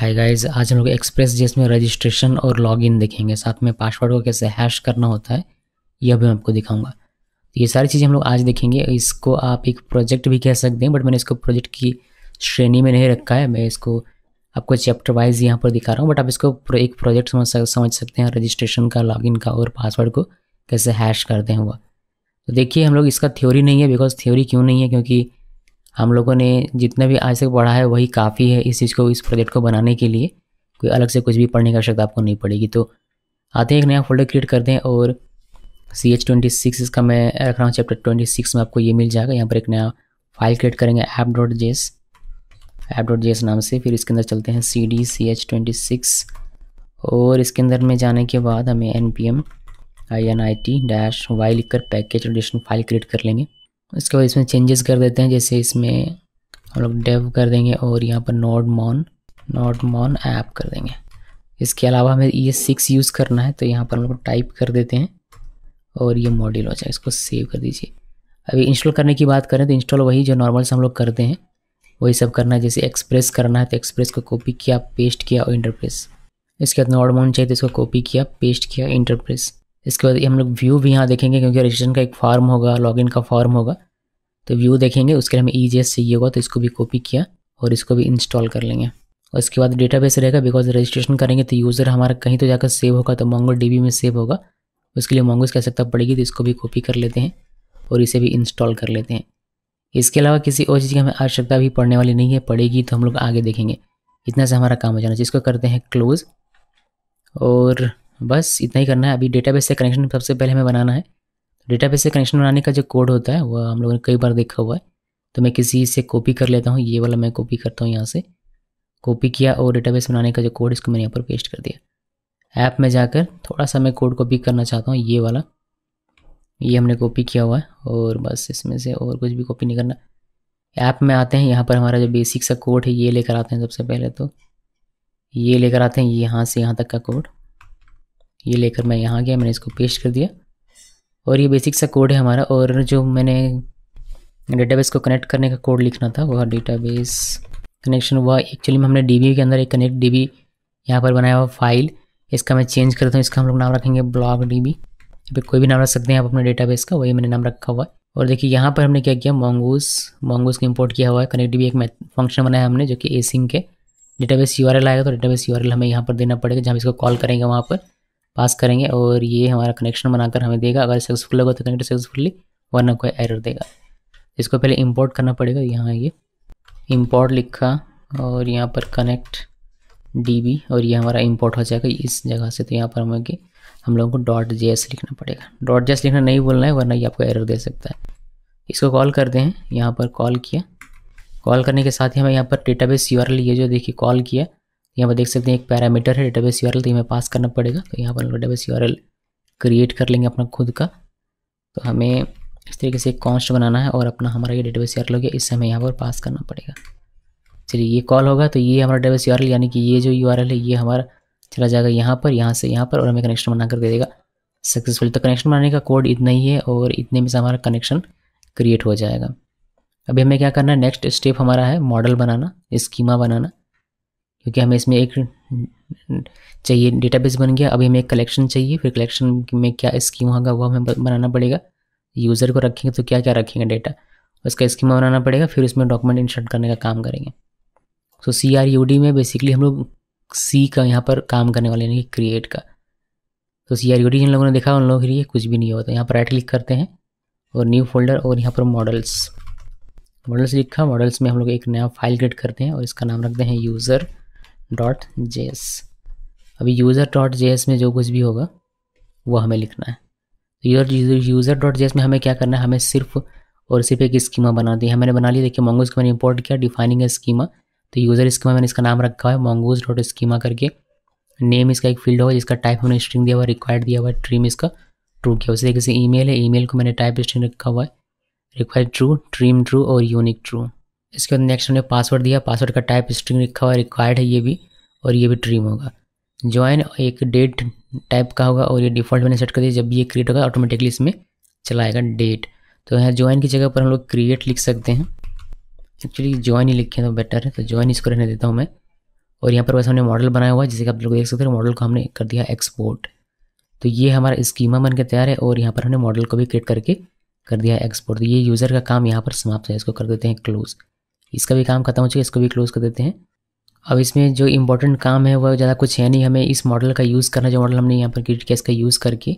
Hi guys, आज हम लोग एक्सप्रेस जेएस में रजिस्ट्रेशन और लॉगिन देखेंगे। साथ में पासवर्ड को कैसे हैश करना होता है ये अभी मैं आपको दिखाऊंगा। तो ये सारी चीज़ें हम लोग आज देखेंगे। इसको आप एक प्रोजेक्ट भी कह सकते हैं, बट मैंने इसको प्रोजेक्ट की श्रेणी में नहीं रखा है। मैं इसको आपको चैप्टर वाइज यहाँ पर दिखा रहा हूँ, बट आप इसको एक प्रोजेक्ट समझ सकते हैं, रजिस्ट्रेशन का, लॉगिन का और पासवर्ड को कैसे हैश करते हैं हुआ। तो देखिए, हम लोग इसका थ्योरी नहीं है। बिकॉज थ्योरी क्यों नहीं है, क्योंकि हम लोगों ने जितना भी आज तक पढ़ा है वही काफ़ी है इस चीज़ को, इस प्रोजेक्ट को बनाने के लिए। कोई अलग से कुछ भी पढ़ने की आवश्यकता आपको नहीं पड़ेगी। तो आते हैं, एक नया फोल्डर क्रिएट करते हैं और CH26 इसका मैं रख रहा हूँ। चैप्टर 26 में आपको ये मिल जाएगा। यहाँ पर एक नया फाइल क्रिएट करेंगे app.js नाम से। फिर इसके अंदर चलते हैं cd CH26 और इसके अंदर में जाने के बाद हमें npm init-y लिखकर पैकेज एडिशन फाइल क्रिएट कर लेंगे। इसके बाद इसमें चेंजेस कर देते हैं, जैसे इसमें हम लोग dev कर देंगे और यहाँ पर nodemon ऐप कर देंगे। इसके अलावा हमें ES6 यूज़ करना है, तो यहाँ पर हम लोग टाइप कर देते हैं और ये मॉड्यूल हो जाए। इसको सेव कर दीजिए। अभी इंस्टॉल करने की बात करें तो इंस्टॉल वही जो नॉर्मल से हम लोग करते हैं वही सब करना है। जैसे एक्सप्रेस करना है तो एक्सप्रेस को कॉपी किया, पेस्ट किया और इंटरप्रेस। इसके बाद नोडमोन चाहिए तो इसको कॉपी किया, पेस्ट किया, इंटरप्रेस। इसके बाद हम लोग व्यू भी यहाँ देखेंगे, क्योंकि रजिस्ट्रेशन का एक फॉर्म होगा, लॉगिन का फॉर्म होगा, तो व्यू देखेंगे। उसके लिए हमें EJS चाहिए होगा, तो इसको भी कॉपी किया और इसको भी इंस्टॉल कर लेंगे। और इसके बाद डेटाबेस रहेगा। बिकॉज रजिस्ट्रेशन करेंगे तो यूज़र हमारा कहीं तो जाकर सेव होगा, तो MongoDB में सेव होगा। उसके लिए Mongoose की आवश्यकता पड़ेगी, तो इसको भी कॉपी कर लेते हैं और इसे भी इंस्टॉल कर लेते हैं। इसके अलावा किसी और चीज़ की हमें आवश्यकता भी पड़ने वाली नहीं है, पड़ेगी तो हम लोग आगे देखेंगे। इतना से हमारा काम हो जाना चाहिए। इसको करते हैं क्लोज और बस इतना ही करना है। अभी डेटाबेस से कनेक्शन सबसे पहले हमें बनाना है। डेटाबेस से कनेक्शन बनाने का जो कोड होता है वह हम लोगों ने कई बार देखा हुआ है, तो मैं किसी से कॉपी कर लेता हूँ। ये वाला मैं कॉपी करता हूँ, यहाँ से कॉपी किया और डेटाबेस बनाने का जो कोड इसको मैंने यहाँ पर पेस्ट कर दिया। ऐप में जाकर थोड़ा सा मैं कोड कॉपी करना चाहता हूँ, ये वाला, ये हमने कॉपी किया हुआ है और बस इसमें से और कुछ भी कॉपी नहीं करना। ऐप में आते हैं, यहाँ पर हमारा जो बेसिक सा कोड है ये लेकर आते हैं। सबसे पहले तो ये लेकर आते हैं, यहाँ से यहाँ तक का कोड ये लेकर मैं यहाँ गया, मैंने इसको पेस्ट कर दिया और ये बेसिक सा कोड है हमारा। और जो मैंने डेटाबेस को कनेक्ट करने का कोड लिखना था वह डेटाबेस कनेक्शन हुआ। एक्चुअली में हमने DB के अंदर एक कनेक्ट DB यहाँ पर बनाया हुआ फाइल, इसका मैं चेंज करता हूँ। इसका हम लोग नाम रखेंगे blockdb। यहाँ पे कोई भी नाम रख सकते हैं आप अपने डेटाबेस का, वही मैंने नाम रखा हुआ है। और देखिए यहाँ पर हमने क्या किया, Mongoose को इंपोर्ट किया हुआ है। कनेक्ट DB एक फंक्शन बनाया हमने जो कि async के डेटाबेस URL आएगा, तो डेटाबेस URL हमें यहाँ पर देना पड़ेगा। जहाँ हम इसको कॉल करेंगे वहाँ पर पास करेंगे और ये हमारा कनेक्शन बनाकर हमें देगा। अगर सक्सेसफुल होगा तो कनेक्ट सक्सेसफुली, वरना कोई एरर देगा। इसको पहले इंपोर्ट करना पड़ेगा। यहाँ ये इंपोर्ट लिखा और यहाँ पर कनेक्ट DB और ये हमारा इंपोर्ट हो जाएगा इस जगह से। तो यहाँ पर हम लोगों को .js लिखना पड़ेगा। .js लिखना नहीं बोलना है, वरना ये आपको एरर दे सकता है। इसको कॉल करते हैं, यहाँ पर कॉल किया। कॉल करने के साथ ही हमें यहाँ पर डेटाबेस URL, ये जो देखिए कॉल किया, यहाँ पर देख सकते हैं एक पैरामीटर है डेटाबेस URL, तो ये हमें पास करना पड़ेगा। तो यहाँ पर डेटाबेस URL क्रिएट कर लेंगे अपना खुद का। तो हमें इस तरीके से एक कॉन्स्ट बनाना है और अपना हमारा ये डेटाबेस URL हो गया, इससे हमें यहाँ पर पास करना पड़ेगा। चलिए ये कॉल होगा तो ये हमारा डेटाबेस URL, यानी कि ये जो URL है ये हमारा चला जाएगा यहाँ पर, यहाँ से यहाँ पर, और हमें कनेक्शन बना कर दे देगा सक्सेसफुल। तो कनेक्शन बनाने का कोड इतना ही है और इतने में से हमारा कनेक्शन क्रिएट हो जाएगा। अभी हमें क्या करना है, नेक्स्ट स्टेप हमारा है मॉडल बनाना, स्कीमा बनाना, क्योंकि हमें इसमें एक चाहिए। डेटाबेस बन गया, अभी हमें एक कलेक्शन चाहिए। फिर कलेक्शन में क्या स्कीमा होगा वो हमें बनाना पड़ेगा। यूज़र को रखेंगे तो क्या क्या रखेंगे डेटा, उसका स्कीमा बनाना पड़ेगा। फिर उसमें डॉक्यूमेंट इंसर्ट करने का काम करेंगे। तो CRUD में बेसिकली हम लोग C का यहाँ पर काम करने वाले, यानी कि क्रिएट का। तो CRUD जिन लोगों ने देखा उन लोगों के लिए कुछ भी नहीं होता। यहाँ पर राइट क्लिक करते हैं और न्यू फोल्डर और यहाँ पर मॉडल्स लिखा। मॉडल्स में हम लोग एक नया फाइल क्रिएट करते हैं और इसका नाम रखते हैं user.js। अभी user.js में जो कुछ भी होगा वो हमें लिखना है। user.js में हमें क्या करना है, हमें सिर्फ और सिर्फ एक स्कीमा बना दी है। मैंने बना लिया। देखिए Mongoose को मैंने इंपोर्ट किया, डिफाइनिंग ए स्कीमा। तो यूज़र स्कीमा मैंने इसका नाम रखा है mongoose.schema करके। नेम इसका एक फील्ड होगा जिसका टाइप हमने स्ट्रिंग दिया हुआ है, रिक्वायर्ड दिया हुआ है, ट्रीम इसका ट्रू किया। उसी तरीके से ईमेल है, ईमेल को मैंने टाइप स्ट्रिंग रखा हुआ है, रिक्वायर्ड ट्रू, ट्रीम ट्रू और यूनिक ट्रू। इसके बाद नेक्स्ट हमने पासवर्ड दिया, पासवर्ड का टाइप स्ट्रिंग रखा हुआ है, रिक्वायर्ड है ये भी, और ये भी ट्रीम होगा। ज्वाइन एक डेट टाइप का होगा और ये डिफ़ॉल्ट मैंने सेट कर दिया। जब भी ये क्रिएट होगा ऑटोमेटिकली इसमें चला आएगा डेट। तो यहाँ ज्वाइन की जगह पर हम लोग क्रिएट लिख सकते हैं। एक्चुअली ज्वाइन ही लिखें तो बेटर है, तो ज्वाइन इसको रहने देता हूँ मैं। और यहाँ पर वैसे हमने मॉडल बनाया हुआ है, जैसे कि आप लोग देख सकते हैं मॉडल को हमने कर दिया एक्सपोर्ट। तो ये हमारा स्कीमा बन के तैयार है और यहाँ पर हमने मॉडल को भी क्रिएट करके कर दिया है एक्सपोर्ट। तो ये यूज़र का काम यहाँ पर समाप्त है, इसको कर देते हैं क्लोज। इसका भी काम खत्म हो चुका है, इसको भी क्लोज कर देते हैं। अब इसमें जो इंपॉर्टेंट काम है वह ज़्यादा कुछ है नहीं, हमें इस मॉडल का यूज़ करना, जो मॉडल हमने यहाँ पर क्रिएट किया इसका यूज़ करके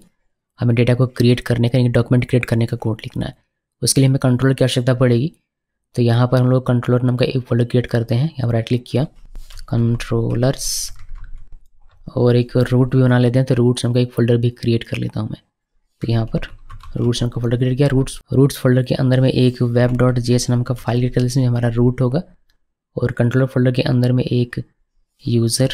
हमें डेटा को क्रिएट करने का, डॉक्यूमेंट क्रिएट करने का कोड लिखना है। उसके लिए हमें कंट्रोलर की आवश्यकता पड़ेगी। तो यहाँ पर हम लोग कंट्रोलर नाम का एक फोल्डर क्रिएट करते हैं, यहाँ पर राइट क्लिक किया, कंट्रोलर्स, और एक रूट भी बना लेते हैं। तो रूट्स नाम का एक फोल्डर भी क्रिएट कर लेता हूँ मैं। तो यहाँ पर रूट्स नाम का फोल्डर क्रिएट किया। रूट्स फोल्डर के अंदर में एक web.js नाम का फाइल क्रिएट कर, जिसमें हमारा रूट होगा, और कंट्रोलर फोल्डर के अंदर में एक यूज़र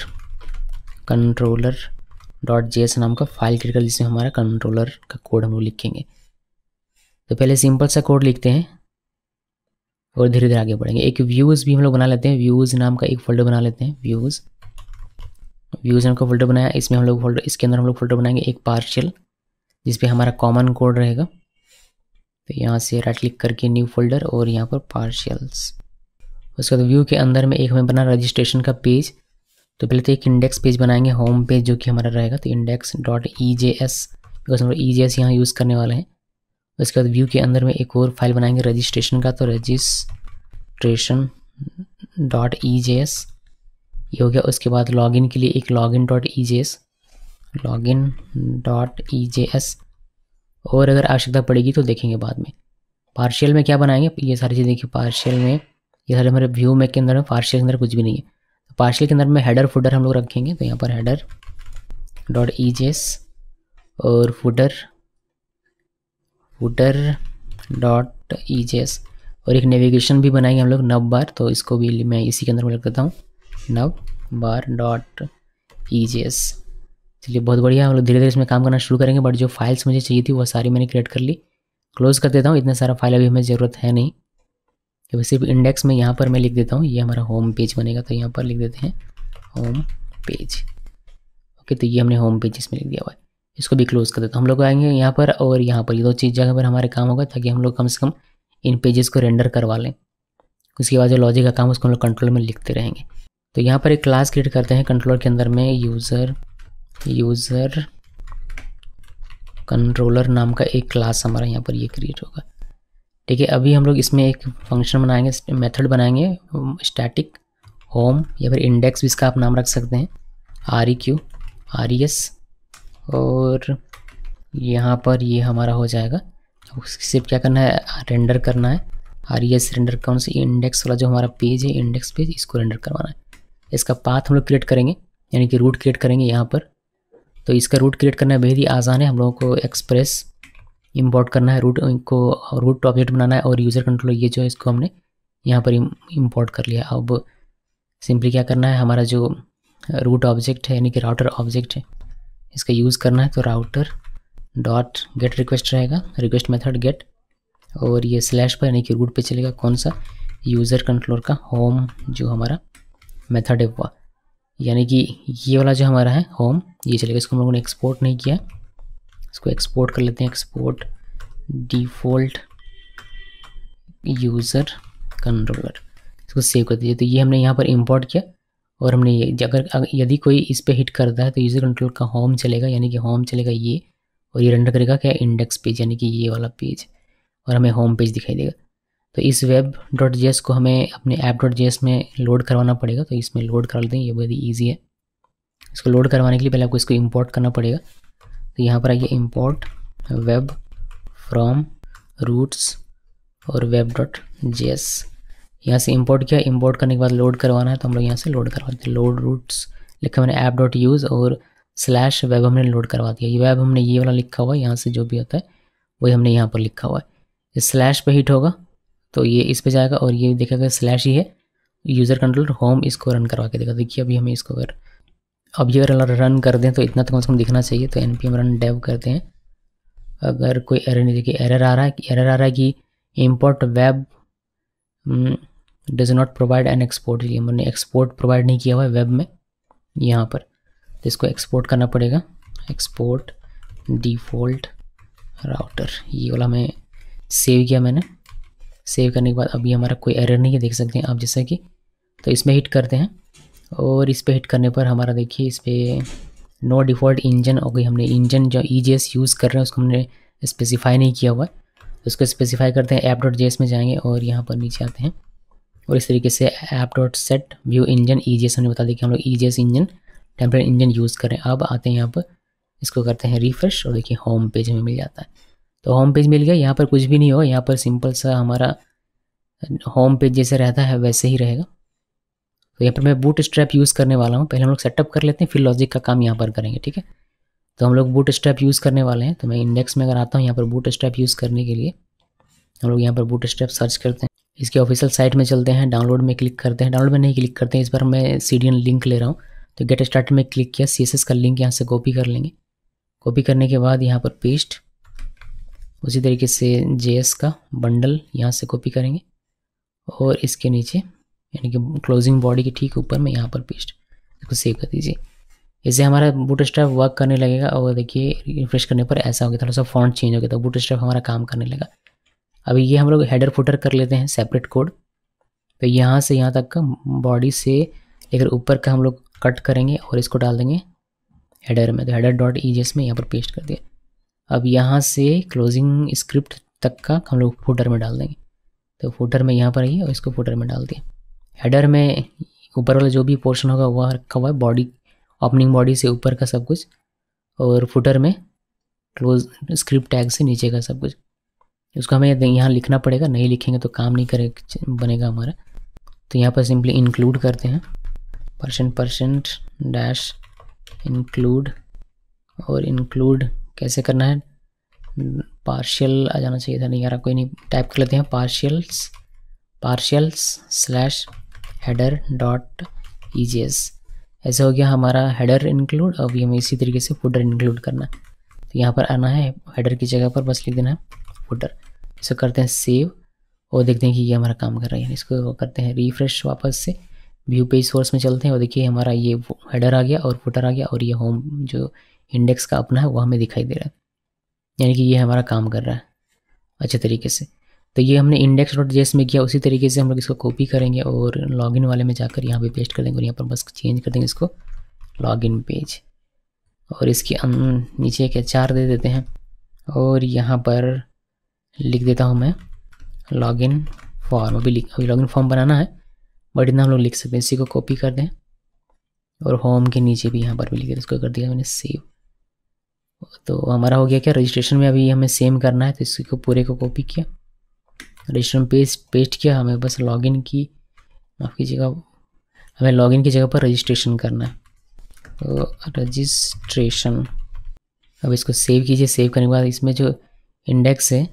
कंट्रोलर.js नाम का फाइल क्रिएट कर, जिसमें हमारा कंट्रोलर का कोड हम लोग लिखेंगे। तो पहले सिंपल सा कोड लिखते हैं और धीरे धीरे आगे बढ़ेंगे। एक व्यूज़ भी हम लोग बना लेते हैं, व्यूज़ नाम का एक फोल्डर बना लेते हैं। व्यूज़ नाम का फोल्डर बनाया, इसमें हम लोग इसके अंदर हम लोग फोल्डर बनाएंगे एक पार्शियल, जिसपे हमारा कॉमन कोड रहेगा। तो यहाँ से राइट क्लिक करके न्यू फोल्डर और यहाँ पर पार्शियल्स। उसके बाद व्यू के अंदर में एक हमें बना रजिस्ट्रेशन का पेज। तो पहले तो एक इंडेक्स पेज बनाएंगे, होम पेज जो कि हमारा रहेगा। तो index.ejs, बिकॉज हम लोग ejs यहाँ यूज़ करने वाले हैं। उसके बाद व्यू के अंदर में एक और फाइल बनाएंगे रजिस्ट्रेशन का, तो registration.ejs ये हो गया। उसके बाद लॉगिन के लिए एक login.ejs, और अगर आवश्यकता पड़ेगी तो देखेंगे बाद में। पार्शियल में क्या बनाएंगे, ये सारी चीज़ देखिए। पार्शियल में ये सारे हमारे व्यू में के अंदर है, पार्शियल के अंदर कुछ भी नहीं है। तो पार्शियल के अंदर में हेडर फुटर हम लोग रखेंगे। तो यहाँ पर header.ejs और footer.ejs, और एक नेविगेशन भी बनाएंगे हम लोग navbar। तो इसको भी मैं इसी के अंदर में रख देता हूँ, navbar.ejs। चलिए बहुत बढ़िया, हम लोग धीरे धीरे इसमें काम करना शुरू करेंगे। बट जो फाइल्स मुझे चाहिए थी वो सारी मैंने क्रिएट कर ली। क्लोज कर देता हूँ, इतना सारा फाइल अभी हमें ज़रूरत है नहीं। तो सिर्फ इंडेक्स में यहाँ पर मैं लिख देता हूँ, ये हमारा होम पेज बनेगा। तो यहाँ पर लिख देते हैं होम पेज। ओके, तो ये हमने होम पेज इसमें लिख दिया हुआ है। इसको भी क्लोज कर देता हूँ। हम लोग आएंगे यहाँ पर और यहाँ पर, ये दो चीज़ जगह पर हमारे काम होगा, ताकि हम लोग कम से कम इन पेजेस को रेंडर करवा लें। उसके बाद जो लॉजिक का काम उसको हम लोग कंट्रोलर में लिखते रहेंगे। तो यहाँ पर एक क्लास क्रिएट करते हैं कंट्रोलर के अंदर में, यूज़र कंट्रोलर नाम का एक क्लास हमारा यहाँ पर ये क्रिएट होगा। ठीक है, अभी हम लोग इसमें एक फंक्शन बनाएंगे, मेथड बनाएंगे स्टैटिक होम, या फिर इंडेक्स भी इसका आप नाम रख सकते हैं, RES, और यहाँ पर ये हमारा हो जाएगा। सिर्फ क्या करना है, रेंडर करना है। RES रेंडर कौन सी, इंडेक्स वाला जो हमारा पेज है, इंडेक्स पेज, इसको रेंडर करवाना है। इसका पाथ हम लोग क्रिएट करेंगे, यानी कि रूट क्रिएट करेंगे यहाँ पर। तो इसका रूट क्रिएट करना बेहद ही आसान है। हम लोगों को एक्सप्रेस इंपोर्ट करना है, रूट ऑब्जेक्ट बनाना है, और यूज़र कंट्रोलर ये जो है इसको हमने यहाँ पर इंपोर्ट कर लिया। अब सिंपली क्या करना है, हमारा जो रूट ऑब्जेक्ट है यानी कि राउटर ऑब्जेक्ट है, इसका यूज़ करना है। तो राउटर डॉट गेट रिक्वेस्ट रहेगा, रिक्वेस्ट मेथड गेट, और ये स्लैश पर यानी कि रूट पे चलेगा कौन सा, यूज़र कंट्रोलर का होम जो हमारा मेथड है वो, यानी कि ये वाला जो हमारा है होम, ये चलेगा। इसको हम लोगों ने एक्सपोर्ट नहीं किया, इसको एक्सपोर्ट कर लेते हैं। एक्सपोर्ट डिफ़ॉल्ट यूज़र कंट्रोलर, इसको सेव कर दीजिए। तो ये हमने यहाँ पर इंपोर्ट किया, और हमने ये अगर यदि कोई इस पर हिट करता है तो यूज़र कंट्रोलर का होम चलेगा, यानी कि होम चलेगा ये, और ये रेंडर करेगा क्या, इंडेक्स पेज, यानी कि ये वाला पेज, और हमें होम पेज दिखाई देगा। तो इस web.js को हमें अपने app.js में लोड करवाना पड़ेगा। तो इसमें लोड करा लेते हैं, ये बहुत ही ईजी है। इसको लोड करवाने के लिए पहले आपको इसको इंपोर्ट करना पड़ेगा। तो यहाँ पर आइए, इंपोर्ट वेब फ्रॉम रूट्स और web.js, यहाँ से इंपोर्ट किया। इंपोर्ट करने के बाद लोड करवाना है, तो हम लोग यहाँ से लोड करवाते हैं। लोड रूट्स लिखा मैंने app.use, और /web हमने लोड करवा दिया। ये वेब हमने ये वाला लिखा हुआ है, यहाँ से जो भी होता है वही हमने यहाँ पर लिखा हुआ है। इस स्लैश पे हिट होगा तो ये इस पे जाएगा, और ये देखेगा स्लैश ही है, यूज़र कंट्रोलर होम, इसको रन करवा के देगा। देखिए अभी हमें इसको अगर रन कर दें तो इतना तो कम से कम दिखना चाहिए। तो npm रन dev करते हैं। अगर कोई एरर नहीं, देखिए एरर आ रहा है कि import web does not provide an export, ये हमने एक्सपोर्ट प्रोवाइड नहीं किया हुआ है वेब में यहाँ पर। तो इसको एक्सपोर्ट करना पड़ेगा, एक्सपोर्ट डिफ़ॉल्ट राउटर, ये वाला मैं सेव किया मैंने। सेव करने के बाद अभी हमारा कोई एरर नहीं है, देख सकते हैं आप जैसा कि। तो इसमें हिट करते हैं और इस पे हिट करने पर हमारा देखिए इस पर नो डिफ़ॉल्ट इंजन हो गई। हमने इंजन जो EJS यूज़ कर रहे हैं उसको हमने स्पेसिफाई नहीं किया हुआ है, तो उसको स्पेसिफाई करते हैं। app.js में जाएंगे और यहाँ पर नीचे आते हैं और इस तरीके से app.set view engine EJS हमने बता दिया कि हम लोग EJS engine template engine use करें। अब आते हैं यहाँ पर, इसको करते हैं रिफ्रेश और देखिए होम पेज हमें मिल जाता है। तो होम पेज मिल गया। यहाँ पर कुछ भी नहीं होगा, यहाँ पर सिंपल सा हमारा होम पेज जैसे रहता है वैसे ही रहेगा। तो यहाँ पर मैं बूट स्ट्रैप यूज़ करने वाला हूँ। पहले हम लोग सेटअप कर लेते हैं, फिर लॉजिक का काम यहाँ पर करेंगे, ठीक है। तो हम लोग बूट स्ट्रैप यूज़ करने वाले हैं। तो मैं इंडेक्स में अगर आता हूँ यहाँ पर बूट स्ट्रैप यूज़ करने के लिए हम लोग यहाँ पर बूट स्ट्रैप सर्च करते हैं। इसके ऑफिशियल साइट में चलते हैं, डाउनलोड में क्लिक करते हैं। डाउनलोड में नहीं क्लिक करते हैं, इस बार मैं CDN लिंक ले रहा हूँ। तो गेट स्टार्ट में क्लिक किया, CSS का लिंक यहाँ से कॉपी कर लेंगे। कॉपी करने के बाद यहाँ पर पेस्ट, उसी तरीके से JS का बंडल यहाँ से कॉपी करेंगे और इसके नीचे यानी कि क्लोजिंग बॉडी के ठीक ऊपर में यहाँ पर पेस्ट, इसको सेव कर दीजिए। इससे हमारा बूटस्ट्रैप वर्क करने लगेगा और देखिए रिफ्रेश करने पर ऐसा हो गया, थोड़ा सा फॉन्ट चेंज हो गया, तो बूटस्ट्रैप हमारा काम करने लगा। अभी ये हम लोग हेडर फुटर कर लेते हैं सेपरेट कोड। तो यहाँ से यहाँ तक का बॉडी से लेकर ऊपर का हम लोग कट करेंगे और इसको डाल देंगे हेडर में। तो header.EJS में यहाँ पर पेस्ट कर दिया। अब यहाँ से क्लोजिंग स्क्रिप्ट तक का हम लोग फुटर में डाल देंगे। तो फुटर में यहाँ पर आइए और इसको फुटर में डाल दिया। हेडर में ऊपर वाला जो भी पोर्शन होगा वह रखा हुआ है, बॉडी ओपनिंग बॉडी से ऊपर का सब कुछ, और फुटर में क्लोज स्क्रिप्ट टैग से नीचे का सब कुछ। उसको हमें यहाँ लिखना पड़ेगा, नहीं लिखेंगे तो काम नहीं करे बनेगा हमारा। तो यहाँ पर सिंपली इंक्लूड करते हैं, %% इंक्लूड। और इंक्लूड कैसे करना है, पार्शियल आ जाना चाहिए था, नहीं यार कोई नहीं, टाइप कर लेते हैं पार्शियल्स header.EJS। ऐसे हो गया हमारा हेडर इंक्लूड। अभी हमें इसी तरीके से फुटर इंक्लूड करना है। तो यहाँ पर आना है, हेडर की जगह पर बस लिख देना है फुटर। इसको करते हैं सेव और देखते हैं कि ये हमारा काम कर रहा है। इसको करते हैं रिफ्रेश, वापस से व्यू पेज सोर्स में चलते हैं और देखिए हमारा ये हेडर आ गया और फुटर आ गया और ये होम जो इंडेक्स का अपना है वो हमें दिखाई दे रहा है, यानी कि ये हमारा काम कर रहा है अच्छे तरीके से। तो ये हमने index.js में किया, उसी तरीके से हम लोग इसको कॉपी करेंगे और लॉगिन वाले में जाकर यहाँ पे पेस्ट कर देंगे और यहाँ पर बस चेंज कर देंगे इसको लॉगिन पेज। और इसके नीचे एक HR दे देते हैं और यहाँ पर लिख देता हूँ मैं लॉगिन फॉर्म। अभी लॉगिन फॉर्म बनाना है बट इतना हम लोग लिख सकते हैं। इसी को कॉपी कर दें और होम के नीचे भी यहाँ पर भी लिख दें। इसको कर दिया मैंने सेव। तो हमारा हो गया क्या, रजिस्ट्रेशन में अभी हमें सेम करना है, तो इसी को पूरे को कॉपी किया, रजिस्ट्रेशन पेस्ट किया। हमें बस लॉगिन की माफ़ कीजिएगा, हमें लॉगिन की जगह पर रजिस्ट्रेशन करना है, तो रजिस्ट्रेशन। अब इसको सेव कीजिए। सेव करने के बाद इसमें जो इंडेक्स है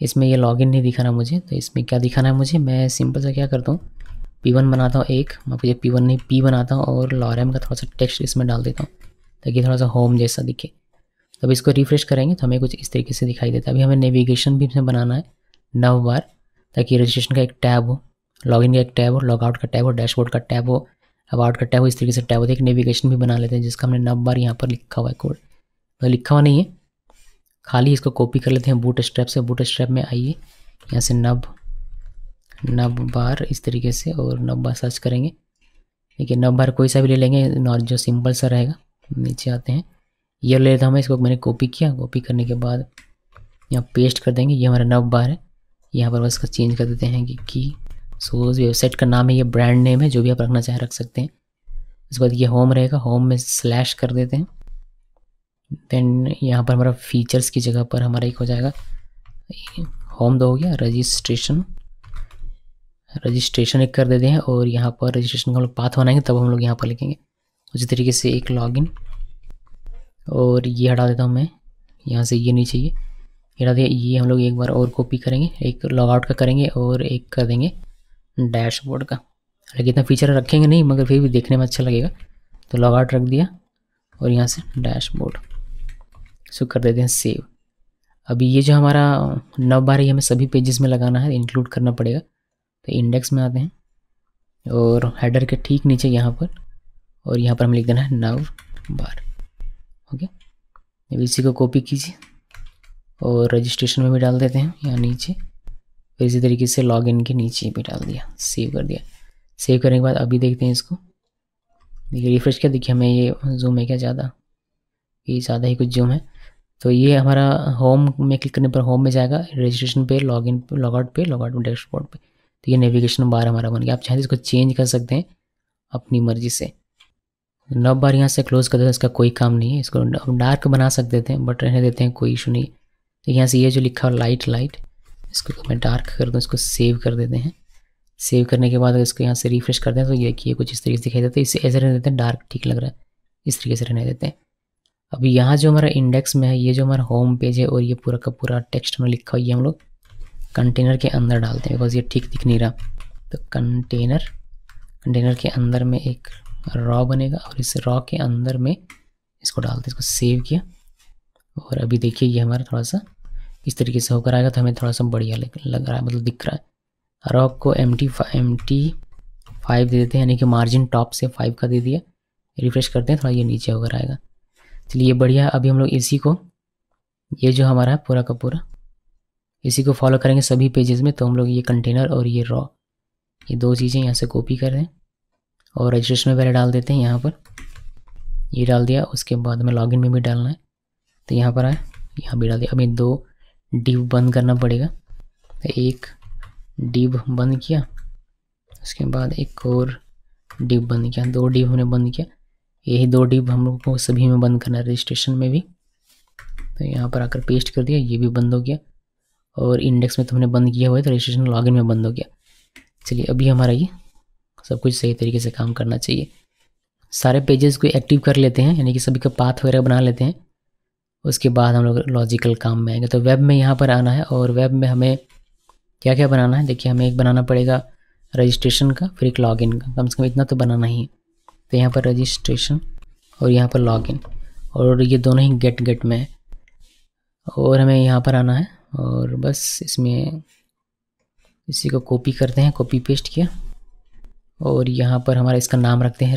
इसमें ये लॉगिन नहीं दिखाना मुझे, तो इसमें क्या दिखाना है मुझे, मैं सिंपल सा क्या करता हूँ P1 बनाता हूँ, एक माफ़ कीजिए P1 नहीं P बनाता हूँ और lorem का थोड़ा सा टेक्स्ट इसमें डाल देता हूँ ताकि थोड़ा सा होम जैसा दिखे। तो अब इसको रिफ्रेश करेंगे तो हमें कुछ इस तरीके से दिखाई देता है। अभी हमें नेविगेशन भी इसमें बनाना है नव बार, ताकि रजिस्ट्रेशन का एक टैब हो, लॉगिन का एक टैब हो, लॉगआउट का टैब हो, डैशबोर्ड का टैब हो, अबाउट का टैब हो, इस तरीके से टैब हो। एक नेविगेशन भी बना लेते हैं जिसका हमने नव बार यहाँ पर लिखा हुआ है कोड, तो लिखा हुआ नहीं है खाली, इसको कॉपी कर लेते हैं बूट स्ट्रैप से। बूट स्ट्रैप में आइए, यहाँ से नव बार इस तरीके से और नव बार सर्च करेंगे। देखिए नव बार कोई सा भी ले लेंगे जो सिंपल सा रहेगा। नीचे आते हैं, ये ले लेता हूँ मैं, इसको मैंने कॉपी किया। कॉपी करने के बाद यहाँ पेस्ट कर देंगे, ये हमारा नव बार है। यहाँ पर बस इसका चेंज कर देते हैं कि सोज वेबसाइट का नाम है, ये ब्रांड नेम है, जो भी आप रखना चाहे रख सकते हैं। उसके बाद ये होम रहेगा, होम में स्लैश कर देते हैं। देन यहाँ पर हमारा फीचर्स की जगह पर हमारा एक हो जाएगा होम, दो हो गया रजिस्ट्रेशन एक कर देते हैं और यहाँ पर रजिस्ट्रेशन का हम लोग पाथ बनाएंगे तब हम लोग यहाँ पर लिखेंगे। उसी तरीके से एक लॉगिन, और ये हटा देता हूँ मैं यहाँ से, ये नहीं चाहिए, हटा दिया। ये हम लोग एक बार और कॉपी करेंगे, एक लॉगआउट का करेंगे और एक कर देंगे डैशबोर्ड का। हालांकि इतना फीचर रखेंगे नहीं मगर फिर भी देखने में अच्छा लगेगा, तो लॉगआउट रख दिया और यहाँ से डैशबोर्ड, इसको कर देते हैं सेव। अभी ये जो हमारा नव बार है हमें सभी पेजेस में लगाना है, इंक्लूड करना पड़ेगा। तो इंडेक्स में आते हैं और हेडर के ठीक नीचे यहाँ पर, और यहाँ पर हमें लिख देना है नव बार। ओके, अभी इसी को कॉपी कीजिए और रजिस्ट्रेशन में भी डाल देते हैं यहाँ नीचे, फिर इसी तरीके से लॉगिन के नीचे भी डाल दिया, सेव कर दिया। सेव करने के बाद अभी देखते हैं इसको, देखिए रिफ्रेश किया, देखिए हमें ये जूम है क्या ज़्यादा, ये ज़्यादा ही कुछ जूम है। तो ये हमारा होम में क्लिक करने पर होम में जाएगा, रजिस्ट्रेशन पे, लॉगिन लॉगआउट पे, लॉगआउट डैशबोर्ड पे। तो ये नेविगेशन बार हमारा बन गया। आप चाहें तो इसको चेंज कर सकते हैं अपनी मर्जी से। 9 बार यहाँ से क्लोज कर देते हैं, इसका कोई काम नहीं है। इसको डार्क बना सकते थे बट रहने देते हैं, कोई इशू नहीं। तो यहाँ से ये जो लिखा हुआ लाइट, इसको मैं डार्क कर दूँ, इसको सेव कर देते हैं। सेव करने के बाद इसको यहाँ से रिफ्रेश करते हैं तो ये कि कुछ इस तरीके से दिखाई देता है। इसे ऐसे रहने देते हैं, डार्क ठीक लग रहा है, इस तरीके से रहने देते हैं। अभी यहाँ जो हमारा इंडेक्स में है, ये जो हमारा होम पेज है और ये पूरा का पूरा टेक्स्ट में लिखा हुआ, ये हम लोग कंटेनर के अंदर डालते हैं बिकॉज ये ठीक दिख नहीं रहा। तो कंटेनर के अंदर में एक रॉ बनेगा और इस रॉ के अंदर में इसको डालते हैं। इसको सेव किया और अभी देखिए ये हमारा थोड़ा सा इस तरीके से होकर आएगा, तो हमें थोड़ा सा बढ़िया लग रहा है, मतलब दिख रहा है। रॉ को MT5 दे देते हैं, यानी कि मार्जिन टॉप से 5 का दे दिया। रिफ्रेश करते हैं, थोड़ा ये नीचे होकर आएगा। चलिए ये बढ़िया है। अभी हम लोग इसी को, ये जो हमारा है पूरा का पूरा, इसी को फॉलो करेंगे सभी पेजेस में। तो हम लोग ये कंटेनर और ये रॉ, ये दो चीज़ें यहाँ से कॉपी कर रहे हैं और रजिस्ट्रेशन में पहले डाल देते हैं। यहाँ पर ये डाल दिया, उसके बाद हमें लॉगिन में भी डालना है, तो यहाँ पर आए, यहाँ भी डाल दिया। अभी 2 डिव बंद करना पड़ेगा, तो एक डिव बंद किया, उसके बाद एक और डिव बंद किया, 2 डिव हमने बंद किया। यही 2 डिव हम लोग को सभी में बंद करना है, रजिस्ट्रेशन में भी। तो यहाँ पर आकर पेस्ट कर दिया, ये भी बंद हो गया। और इंडेक्स में तो हमने बंद किया हुआ है, तो रजिस्ट्रेशन लॉगिन में बंद हो गया। चलिए अभी हमारा ये सब कुछ सही तरीके से काम करना चाहिए। सारे पेजेस को एक्टिव कर लेते हैं, यानी कि सभी का पाथ वगैरह बना लेते हैं। उसके बाद हम लोग लॉजिकल काम में आएंगे। तो वेब में यहाँ पर आना है और वेब में हमें क्या क्या बनाना है, देखिए हमें एक बनाना पड़ेगा रजिस्ट्रेशन का, फिर एक लॉगिन का, कम से कम इतना तो बनाना ही है। तो यहाँ पर रजिस्ट्रेशन और यहाँ पर लॉगिन, और ये दोनों ही गेट में है। और हमें यहाँ पर आना है और बस इसमें इसी को कॉपी करते हैं, कॉपी पेस्ट किया और यहाँ पर हमारा इसका नाम रखते हैं